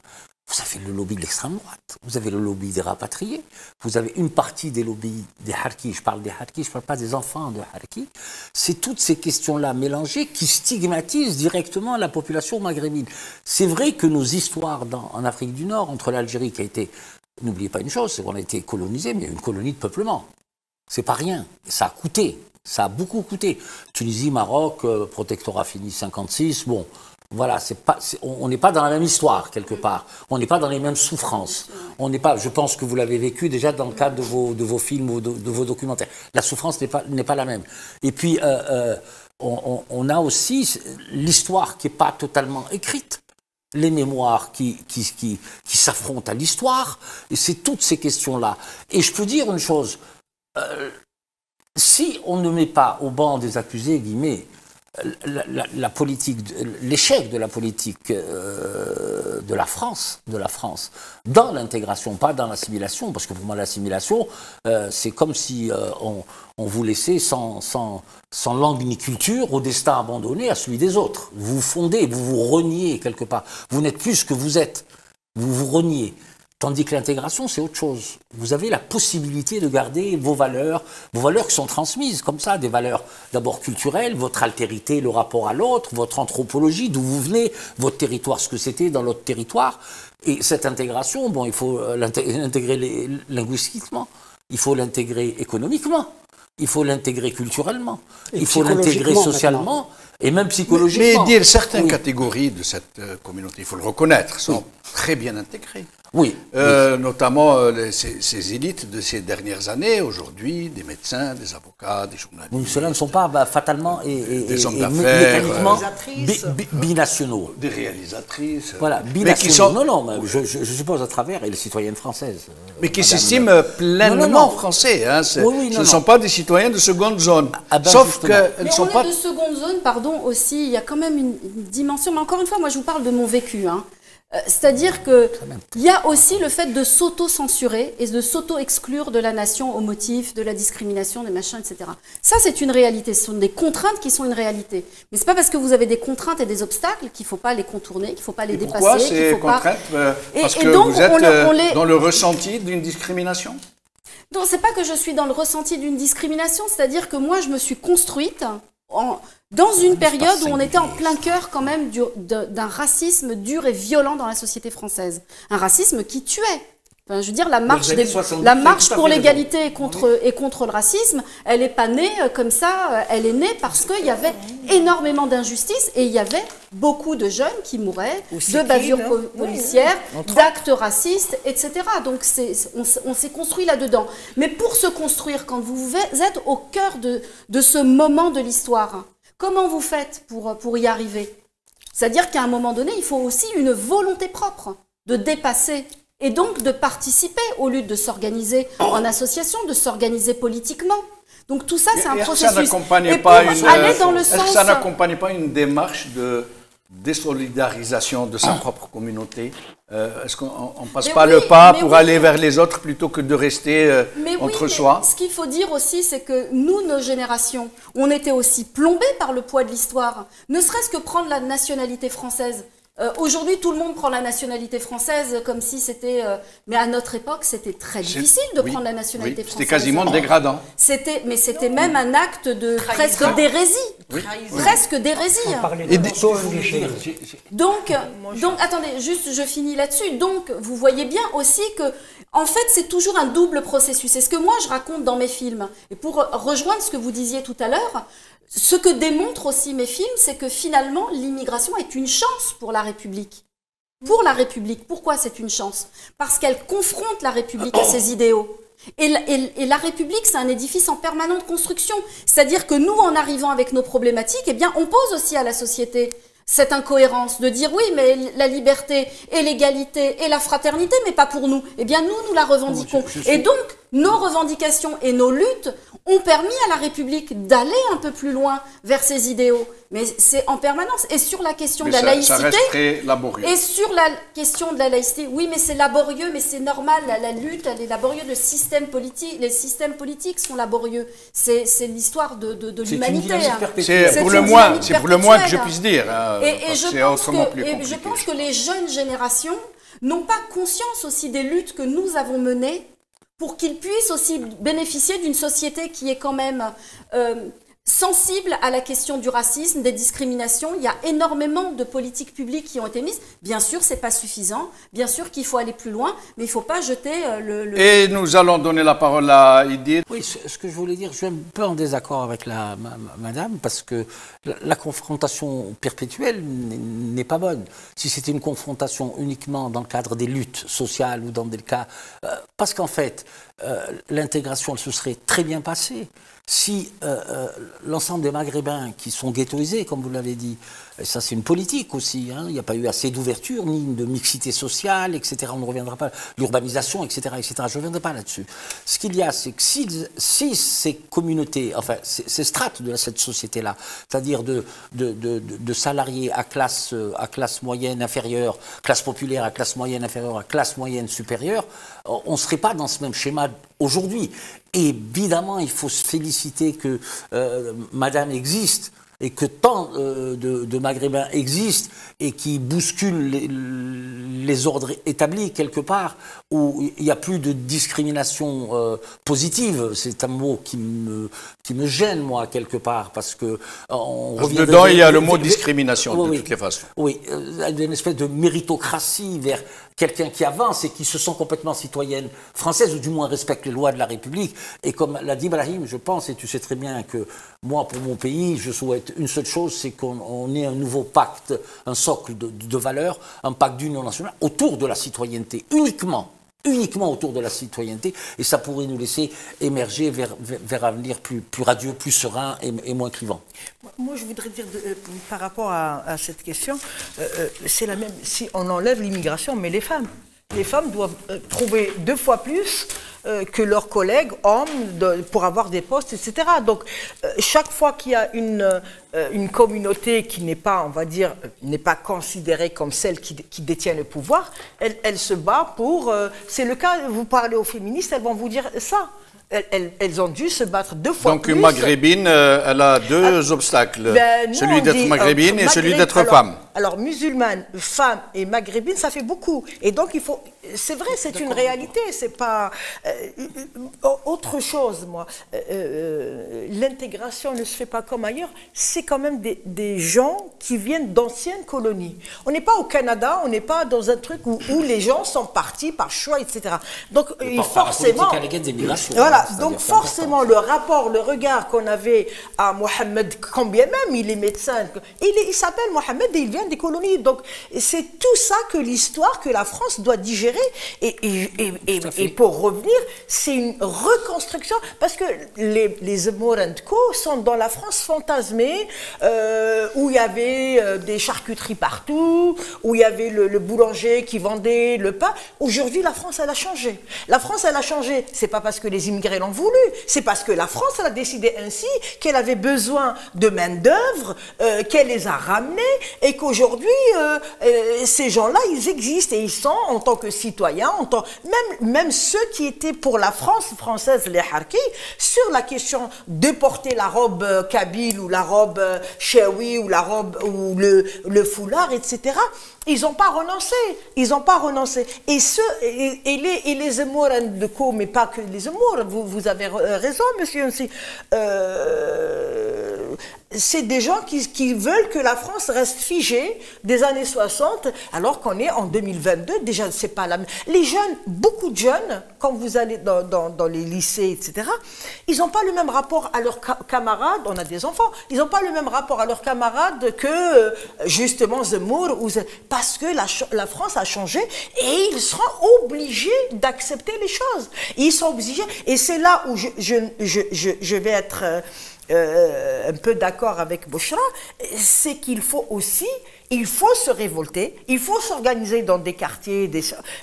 Speaker 4: Vous avez le lobby de l'extrême droite, vous avez le lobby des rapatriés, vous avez une partie des lobbies des Harkis. Je parle des Harkis, je ne parle pas des enfants de Harkis. C'est toutes ces questions-là mélangées qui stigmatisent directement la population maghrébine. C'est vrai que nos histoires en Afrique du Nord, entre l'Algérie qui a été... N'oubliez pas une chose, c'est qu'on a été colonisé, mais il y a une colonie de peuplement. C'est pas rien. Ça a coûté. Ça a beaucoup coûté. Tunisie, Maroc, protectorat fini 56, bon, voilà, on n'est pas dans la même histoire, quelque part. On n'est pas dans les mêmes souffrances. On n'est pas, je pense que vous l'avez vécu déjà dans le cadre de vos films ou de vos documentaires. La souffrance n'est pas la même. Et puis, on a aussi l'histoire qui n'est pas totalement écrite. Les mémoires qui s'affrontent à l'histoire. Et c'est toutes ces questions-là. Et je peux dire une chose... si on ne met pas au banc des accusés, guillemets, la politique, l'échec de la politique de la France, dans l'intégration, pas dans l'assimilation, parce que pour moi l'assimilation, c'est comme si on vous laissait sans langue ni culture, au destin abandonné à celui des autres. Vous vous fondez, vous vous reniez quelque part. Vous n'êtes plus ce que vous êtes. Vous vous reniez. Tandis que l'intégration, c'est autre chose. Vous avez la possibilité de garder vos valeurs qui sont transmises comme ça, des valeurs d'abord culturelles, votre altérité, le rapport à l'autre, votre anthropologie, d'où vous venez, votre territoire, ce que c'était dans l'autre territoire. Et cette intégration, bon, il faut l'intégrer linguistiquement, il faut l'intégrer économiquement, il faut l'intégrer culturellement, il faut l'intégrer socialement et même psychologiquement.
Speaker 1: Mais dire certaines catégories de cette communauté, il faut le reconnaître, sont très bien intégrées.
Speaker 4: Oui.
Speaker 1: Notamment ces élites de ces dernières années, aujourd'hui, des médecins, des avocats, des journalistes.
Speaker 4: Oui, ceux-là ne sont pas fatalement
Speaker 1: des hommes d'affaires,
Speaker 4: mécaniquement binationaux.
Speaker 1: Des réalisatrices.
Speaker 4: Voilà, binationaux. Non, je suppose à travers, et les citoyennes françaises.
Speaker 1: Mais qui s'estiment pleinement français. Hein, ce ne sont pas des citoyens de seconde zone. Sauf qu'elles ne sont pas...
Speaker 2: de seconde zone, pardon, aussi, il y a quand même une dimension. Mais encore une fois, moi je vous parle de mon vécu. Hein. C'est-à-dire qu'il y a aussi le fait de s'auto-censurer et de s'auto-exclure de la nation au motif de la discrimination, des machins, etc. Ça, c'est une réalité. Ce sont des contraintes qui sont une réalité. Mais ce n'est pas parce que vous avez des contraintes et des obstacles qu'il ne faut pas les contourner, qu'il ne faut pas les dépasser.
Speaker 1: Pourquoi ces contraintes Parce que donc, vous êtes dans le ressenti d'une discrimination?
Speaker 2: Non, ce n'est pas que je suis dans le ressenti d'une discrimination. C'est-à-dire que moi, je me suis construite... dans une période où on était en plein cœur quand même d'un racisme dur et violent dans la société française. Un racisme qui tuait. Enfin, je veux dire, la marche pour l'égalité et contre le racisme, elle n'est pas née comme ça, elle est née parce qu'il y avait énormément d'injustices et il y avait beaucoup de jeunes qui mouraient de bavures policières, d'actes racistes, etc. Donc on s'est construit là-dedans. Mais pour se construire, quand vous êtes au cœur de ce moment de l'histoire, comment vous faites pour y arriver? C'est-à-dire qu'à un moment donné, il faut aussi une volonté propre de dépasser et donc de participer aux luttes, de s'organiser en association, de s'organiser politiquement. Donc tout ça, c'est un processus.
Speaker 1: Ça n'accompagne pas une démarche désolidarisation de sa propre communauté? Est-ce qu'on ne passe pas le pas pour aller vers les autres plutôt que de rester entre soi?
Speaker 2: Ce qu'il faut dire aussi, c'est que nous, nos générations, on était aussi plombés par le poids de l'histoire. Ne serait-ce que prendre la nationalité française. Aujourd'hui, tout le monde prend la nationalité française comme si c'était... mais à notre époque, c'était très difficile de prendre la nationalité française.
Speaker 1: C'était quasiment dégradant.
Speaker 2: Mais c'était même un acte de presque d'hérésie. Presque d'hérésie. Donc, attendez, juste je finis là-dessus. Donc, vous voyez bien aussi que, en fait, c'est toujours un double processus. C'est ce que moi, je raconte dans mes films. Et pour rejoindre ce que vous disiez tout à l'heure, ce que démontrent aussi mes films, c'est que finalement, l'immigration est une chance pour la République. Pour la République. Pourquoi c'est une chance? Parce qu'elle confronte la République à ses idéaux. Et la République, c'est un édifice en permanente construction. C'est-à-dire que nous, en arrivant avec nos problématiques, eh bien, on pose aussi à la société cette incohérence de dire oui, mais la liberté et l'égalité et la fraternité, mais pas pour nous. Eh bien, nous la revendiquons. Et donc, nos revendications et nos luttes ont permis à la République d'aller un peu plus loin vers ses idéaux. Mais c'est en permanence. Et sur la question de la laïcité...
Speaker 1: Ça reste très laborieux.
Speaker 2: Et sur la question de la laïcité, oui, mais c'est laborieux, mais c'est normal. La lutte, elle est laborieuse. Les systèmes politiques sont laborieux. C'est l'histoire de l'humanité.
Speaker 1: C'est pour le moins que je puisse dire.
Speaker 2: Et je pense que les jeunes générations n'ont pas conscience aussi des luttes que nous avons menées pour qu'ils puissent aussi bénéficier d'une société qui est quand même sensible à la question du racisme, des discriminations. Il y a énormément de politiques publiques qui ont été mises. Bien sûr, ce n'est pas suffisant. Bien sûr qu'il faut aller plus loin, mais il ne faut pas jeter
Speaker 1: Et nous allons donner la parole à Idil.
Speaker 4: Oui, ce que je voulais dire, je suis un peu en désaccord avec madame, parce que la confrontation perpétuelle n'est pas bonne. Si c'était une confrontation uniquement dans le cadre des luttes sociales ou dans des cas... parce qu'en fait, l'intégration, elle se serait très bien passée si l'ensemble des Maghrébins qui sont ghettoisés, comme vous l'avez dit, et ça c'est une politique aussi, hein, il n'y a pas eu assez d'ouverture, ni de mixité sociale, etc. On ne reviendra pas, l'urbanisation, etc., etc. Je ne reviendrai pas là-dessus. Ce qu'il y a, c'est que si ces communautés, enfin ces strates de cette société-là, c'est-à-dire de salariés à classe moyenne inférieure, classe populaire à classe moyenne inférieure, à classe moyenne supérieure, on ne serait pas dans ce même schéma aujourd'hui. Et évidemment, il faut se féliciter que Madame existe et que tant de Maghrébins existent et qui bousculent les ordres établis quelque part, où il n'y a plus de discrimination positive. C'est un mot qui me gêne, moi, quelque part, parce que...
Speaker 1: Dedans, il y a le mot discrimination, de toutes les façons.
Speaker 4: Oui, une espèce de méritocratie vers quelqu'un qui avance et qui se sent complètement citoyenne française, ou du moins respecte les lois de la République. Et comme l'a dit Brahim, je pense, et tu sais très bien que moi, pour mon pays, je souhaite une seule chose, c'est qu'on ait un nouveau pacte, un socle de valeurs, un pacte d'union nationale autour de la citoyenneté, uniquement autour de la citoyenneté, et ça pourrait nous laisser émerger vers un avenir plus radieux, plus serein et moins clivant.
Speaker 3: Moi, je voudrais dire, par rapport à cette question, c'est la même, si on enlève l'immigration, mais les femmes doivent trouver 2 fois plus que leurs collègues hommes pour avoir des postes, etc. Donc, chaque fois qu'il y a une communauté qui n'est pas, on va dire, n'est pas considérée comme celle qui détient le pouvoir, elle se bat pour... c'est le cas, vous parlez aux féministes, elles vont vous dire ça. Elles ont dû se battre 2 fois plus.
Speaker 1: Donc une maghrébine, elle a 2 obstacles, celui d'être maghrébine et celui d'être femme.
Speaker 3: Alors musulmane, femme et maghrébine, ça fait beaucoup. Et donc il faut... C'est vrai, c'est une réalité, c'est pas... autre chose, moi. L'intégration ne se fait pas comme ailleurs. C'est quand même des gens qui viennent d'anciennes colonies. On n'est pas au Canada, on n'est pas dans un truc où les gens sont partis par choix, etc. Donc forcément... Voilà, donc forcément le rapport, le regard qu'on avait à Mohamed, combien même il est médecin, il s'appelle Mohamed et il vient des colonies. Donc c'est tout ça que l'histoire, que la France doit digérer. Et pour revenir, c'est une reconstruction, parce que les Zemmour & Co sont dans la France fantasmée, où il y avait des charcuteries partout, où il y avait le boulanger qui vendait le pain. Aujourd'hui, la France, elle a changé. La France, elle a changé. C'est pas parce que les immigrés l'ont voulu, c'est parce que la France, elle a décidé ainsi, qu'elle avait besoin de main-d'œuvre, qu'elle les a ramenés, et qu'aujourd'hui, aujourd'hui, ces gens-là, ils existent et ils sont, en tant que citoyens, même ceux qui étaient pour la France française, les Harkis, sur la question de porter la robe kabyle ou la robe chewi ou la robe ou le foulard, etc. Ils n'ont pas renoncé. Ils n'ont pas renoncé. Et les Zemmour de Co, mais pas que les Zemmour, vous avez raison, monsieur aussi. C'est des gens qui veulent que la France reste figée des années 60, alors qu'on est en 2022. Déjà, c'est pas la même. Les jeunes, beaucoup de jeunes, quand vous allez dans les lycées, etc., ils n'ont pas le même rapport à leurs camarades. On a des enfants. Ils n'ont pas le même rapport à leurs camarades que, justement, Zemmour, parce que la France a changé et ils seront obligés d'accepter les choses. Ils sont obligés. Et c'est là où je vais être un peu d'accord avec Bouchra, c'est qu'il faut aussi, il faut se révolter, il faut s'organiser dans des quartiers,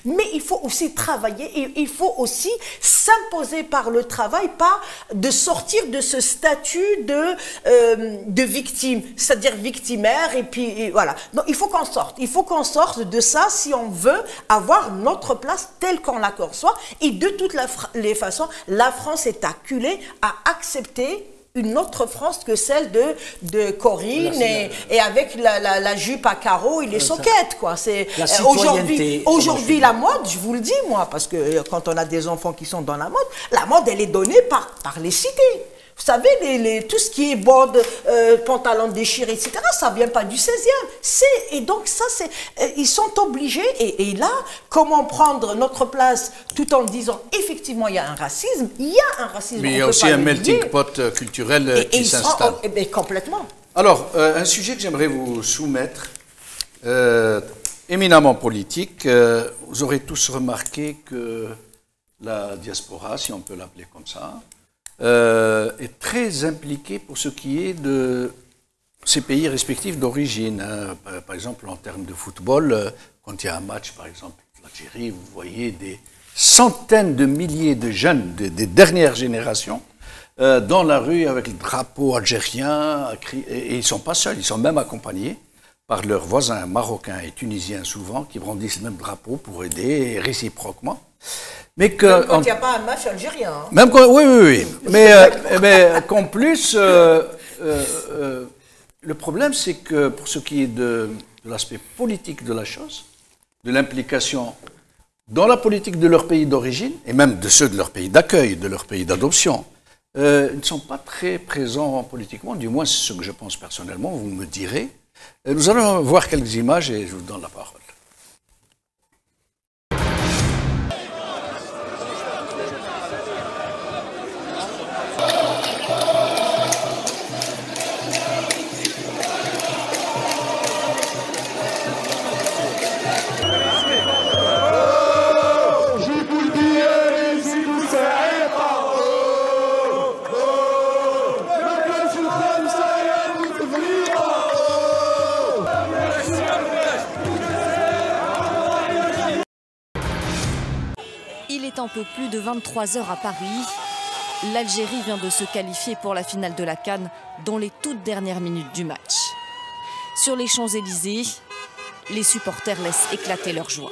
Speaker 3: mais il faut aussi travailler, et il faut aussi s'imposer par le travail, pas de sortir de ce statut de victime, c'est-à-dire victimaire, et puis voilà. Donc il faut qu'on sorte de ça si on veut avoir notre place telle qu'on la conçoit, et de toutes les façons, la France est acculée à accepter une autre France que celle de Corinne et avec la jupe à carreaux et les soquettes, quoi. C'est aujourd'hui la mode, je vous le dis moi, parce que quand on a des enfants qui sont dans la mode elle est donnée par les cités. Vous savez, tout ce qui est bord, pantalon déchiré, etc., ça ne vient pas du 16e. Et donc, ça, ils sont obligés. Et là, comment prendre notre place tout en disant, effectivement, il y a un racisme. Il y a un racisme.
Speaker 1: Mais il y a aussi un melting pot culturel qui s'installe.
Speaker 3: Complètement.
Speaker 1: Alors, un sujet que j'aimerais vous soumettre, éminemment politique. Vous aurez tous remarqué que la diaspora, si on peut l'appeler comme ça, est très impliqué pour ce qui est de ces pays respectifs d'origine. Par exemple, en termes de football, quand il y a un match, par exemple, l'Algérie, vous voyez des centaines de milliers de jeunes des dernières générations dans la rue avec le drapeau algérien, et ils ne sont pas seuls, ils sont même accompagnés par leurs voisins marocains et tunisiens souvent, qui brandissent le même drapeau pour aider réciproquement. Mais
Speaker 3: même quand il n'y a pas un match algérien. Hein.
Speaker 1: Même quand, oui. Mais qu'en plus, le problème, c'est que pour ce qui est de l'aspect politique de la chose, de l'implication dans la politique de leur pays d'origine, et même de ceux de leur pays d'accueil, de leur pays d'adoption, ils ne sont pas très présents politiquement, du moins c'est ce que je pense personnellement, vous me direz. Nous allons voir quelques images et je vous donne la parole.
Speaker 16: Un peu plus de 23 heures à Paris, l'Algérie vient de se qualifier pour la finale de la CAN dans les toutes dernières minutes du match. Sur les Champs-Élysées, les supporters laissent éclater leur joie.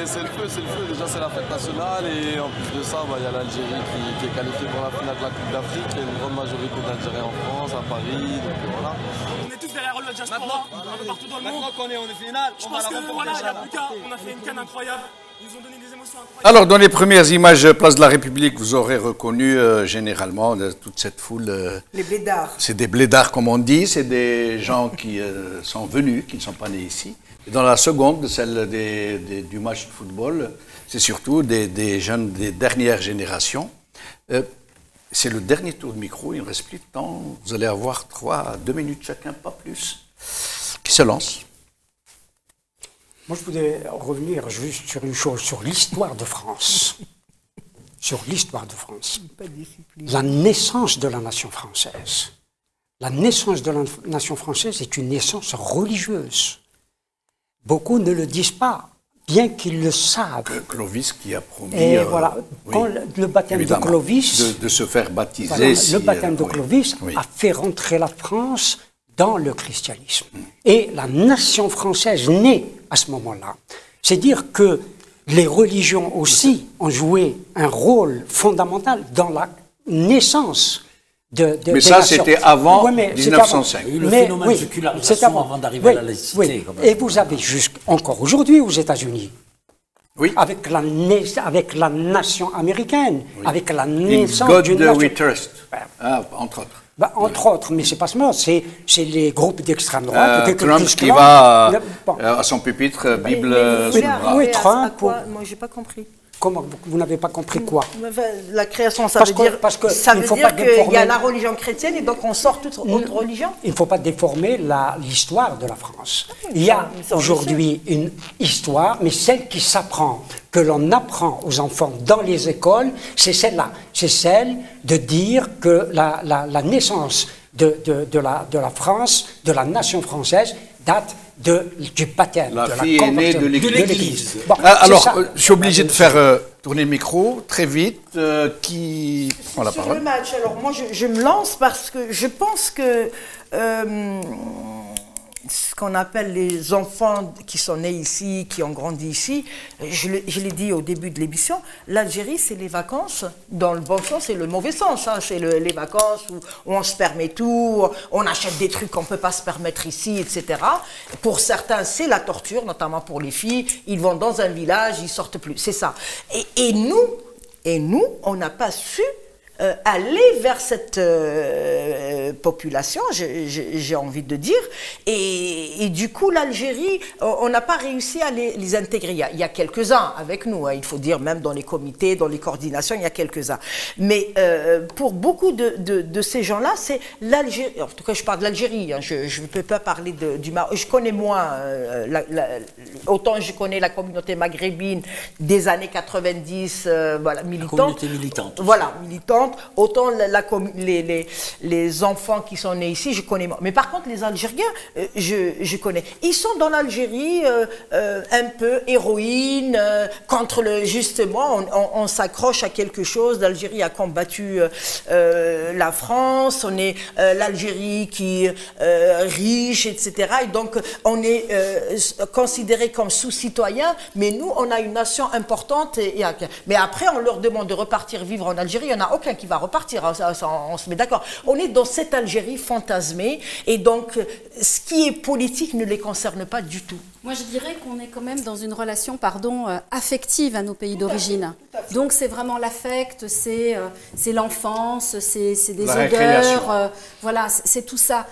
Speaker 17: C'est le feu, déjà c'est la fête nationale et en plus de ça, il y a l'Algérie qui est qualifiée pour la finale de la Coupe d'Afrique. Il y a une grande majorité d'Algériens en France, à Paris, donc voilà.
Speaker 18: On est tous derrière le diaspora, un peu partout dans le monde. Maintenant qu'on est en finale, je pense que voilà, il y a plus qu'à, on a fait une canne incroyable. Ils nous ont donné des émotions incroyables.
Speaker 1: Alors, dans les premières images Place de la République, vous aurez reconnu généralement toute cette foule.
Speaker 3: Les blédards.
Speaker 1: C'est des blédards, comme on dit. C'est des gens qui sont venus, qui ne sont pas nés ici. Et dans la seconde, celle du match de football, c'est surtout des jeunes des dernières générations. C'est le dernier tour de micro, il ne reste plus de temps. Vous allez avoir 3 à 2 minutes chacun, pas plus, qui se lancent.
Speaker 5: Moi, je voudrais revenir juste sur une chose, sur l'histoire de France. Sur l'histoire de France. La naissance de la nation française. La naissance de la nation française est une naissance religieuse. Beaucoup ne le disent pas, bien qu'ils le savent.
Speaker 1: Clovis qui a promis,
Speaker 5: et voilà, quand le baptême de Clovis,
Speaker 1: de se faire baptiser.
Speaker 5: Voilà, le baptême de Clovis a fait rentrer la France dans le christianisme. Et la nation française naît à ce moment-là. C'est dire que les religions aussi ont joué un rôle fondamental dans la naissance
Speaker 1: mais ça, c'était avant 1905.
Speaker 4: Le phénomène de sécularisation avant d'arriver à la laïcité.
Speaker 5: Oui. Et vous avez encore aujourd'hui aux États-Unis, avec la nation américaine, avec la naissance d'une nation.
Speaker 1: We trust, entre autres.
Speaker 5: Entre autres, mais c'est pas seulement, c'est les groupes d'extrême droite.
Speaker 1: Trump qui va à son pupitre, Bible sous le bras.
Speaker 5: Oui, Trump.
Speaker 3: Moi, j'ai pas compris.
Speaker 5: Comment vous n'avez pas compris quoi?
Speaker 3: La création, ça veut dire qu'il y a la religion chrétienne et donc on sort toute autre religion.
Speaker 5: Il ne faut pas déformer l'histoire de la France. Il y a aujourd'hui une histoire, mais celle qui s'apprend, que l'on apprend aux enfants dans les écoles, c'est celle-là. C'est celle de dire que la naissance de la France, de la nation française, date du baptême.
Speaker 1: La fille est née de l'Église.
Speaker 5: Bon,
Speaker 1: alors, je suis obligé de faire tourner le micro très vite. Qui prend la parole?
Speaker 3: Sur le match, alors moi je me lance parce que je pense que ce qu'on appelle les enfants qui sont nés ici, qui ont grandi ici, je l'ai dit au début de l'émission, l'Algérie c'est les vacances, dans le bon sens et le mauvais sens, hein. C'est les vacances où on se permet tout, on achète des trucs qu'on ne peut pas se permettre ici, etc. Pour certains c'est la torture, notamment pour les filles, ils vont dans un village, ils sortent plus, c'est ça. Et nous, on n'a pas su aller vers cette population, j'ai envie de dire, et du coup l'Algérie, on n'a pas réussi à les intégrer. Il y a quelques-uns avec nous, hein, il faut dire, même dans les comités, dans les coordinations, il y a quelques-uns. Mais pour beaucoup de ces gens-là, c'est l'Algérie, en tout cas je parle de l'Algérie, hein, je ne peux pas parler du Maroc, je connais moins, autant je connais la communauté maghrébine des années 90, voilà, militante. La
Speaker 4: communauté militante.
Speaker 3: Voilà, militante. Autant les enfants qui sont nés ici, je connais moins. Mais par contre, les Algériens, je connais. Ils sont dans l'Algérie un peu héroïnes, justement, on s'accroche à quelque chose. L'Algérie a combattu la France, on est l'Algérie qui est riche, etc. Et donc, on est considéré comme sous-citoyen, mais nous, on a une nation importante. Mais après, on leur demande de repartir vivre en Algérie, il n'y en a aucun qui va repartir, hein, on se met d'accord. On est dans cette Algérie fantasmée et donc ce qui est politique ne les concerne pas du tout.
Speaker 2: Moi je dirais qu'on est quand même dans une relation, affective à nos pays d'origine. Donc c'est vraiment l'affect, c'est l'enfance, c'est des odeurs, voilà, c'est tout ça.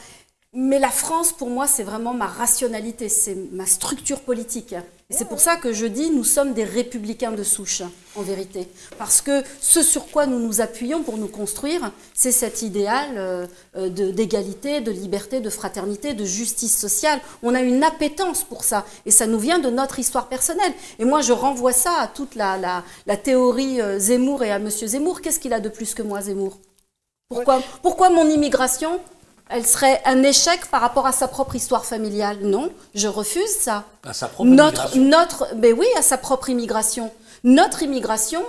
Speaker 2: Mais la France, pour moi, c'est vraiment ma rationalité, c'est ma structure politique. Et c'est pour ça que je dis, nous sommes des républicains de souche, en vérité. Parce que ce sur quoi nous nous appuyons pour nous construire, c'est cet idéal d'égalité, de liberté, de fraternité, de justice sociale. On a une appétence pour ça. Et ça nous vient de notre histoire personnelle. Et moi, je renvoie ça à toute la théorie Zemmour et à M. Zemmour. Qu'est-ce qu'il a de plus que moi, Zemmour? Pourquoi mon immigration elle serait un échec par rapport à sa propre histoire familiale? Non, je refuse ça.
Speaker 4: À sa propre immigration.
Speaker 2: Ben oui, à sa propre immigration. Notre immigration,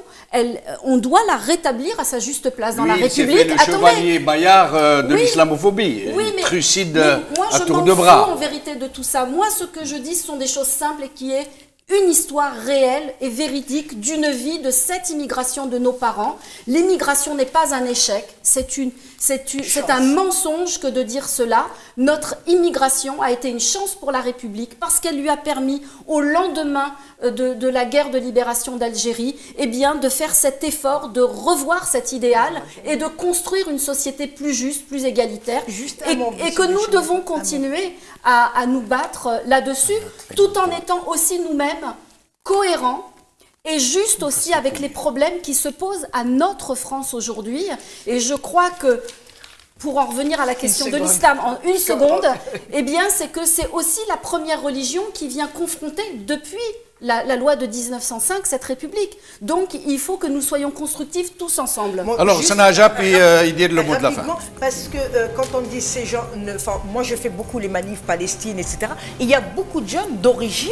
Speaker 2: on doit la rétablir à sa juste place dans la République.
Speaker 1: C'est le chevalier Bayard de l'islamophobie, trucide à tour de bras.
Speaker 2: Moi, je m'en fous en vérité de tout ça. Moi, ce que je dis, ce sont des choses simples et qui est une histoire réelle et véridique d'une vie de cette immigration de nos parents. L'immigration n'est pas un échec, c'est un mensonge que de dire cela. Notre immigration a été une chance pour la République parce qu'elle lui a permis, au lendemain de la guerre de libération d'Algérie, de faire cet effort de revoir cet idéal et de construire une société plus juste, plus égalitaire. Et que nous devons continuer à nous battre là-dessus, tout en étant aussi nous-mêmes cohérents et juste aussi avec les problèmes qui se posent à notre France aujourd'hui. Et je crois que, pour en revenir à la question de l'islam en une seconde, c'est que c'est aussi la première religion qui vient confronter, depuis la loi de 1905, cette République. Donc, il faut que nous soyons constructifs tous ensemble.
Speaker 1: Alors, Sanaja, puis il dit le mot de la fin.
Speaker 3: Parce que quand on dit ces gens, moi je fais beaucoup les manifs Palestine, etc. Il y a beaucoup de jeunes d'origine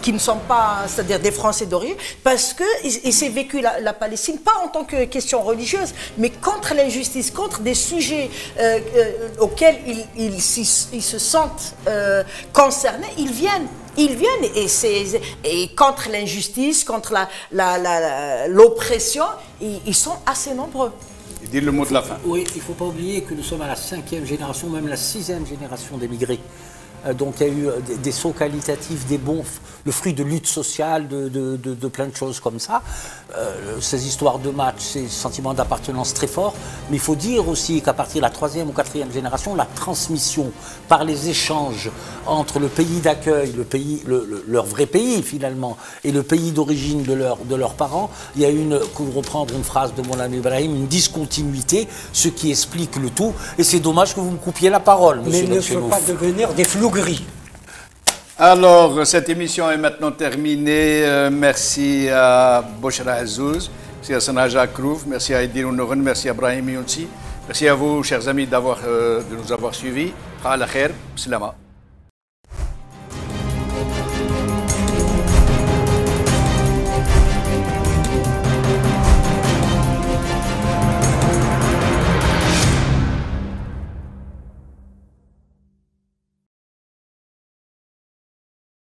Speaker 3: qui ne sont pas, c'est-à-dire des Français d'origine, parce qu'ils s'est vécu la Palestine, pas en tant que question religieuse, mais contre l'injustice, contre des sujets auxquels ils se sentent concernés, ils viennent et contre l'injustice, contre l'oppression, ils sont assez nombreux.
Speaker 1: Il dit le mot de la fin.
Speaker 4: Oui, il ne faut pas oublier que nous sommes à la 5e génération, même la 6e génération d'émigrés. Donc il y a eu des sauts qualitatifs, des bons, le fruit de lutte sociale, de plein de choses comme ça. Ces histoires de match, ces sentiments d'appartenance très forts. Mais il faut dire aussi qu'à partir de la 3e ou 4e génération, la transmission par les échanges entre le pays d'accueil, leur vrai pays finalement, et le pays d'origine de leurs parents, il y a pour reprendre une phrase de mon ami Ibrahim, une discontinuité, ce qui explique le tout. Et c'est dommage que vous me coupiez la parole, monsieur.
Speaker 5: Mais il ne faut pas devenir des flous gris.
Speaker 1: Alors, cette émission est maintenant terminée. Merci à Boshra Azouz, merci à Sanaja Krouf, merci à Edir Nouren, merci à Brahim Younsi. Merci à vous, chers amis, de nous avoir suivis. Khala khair, salama.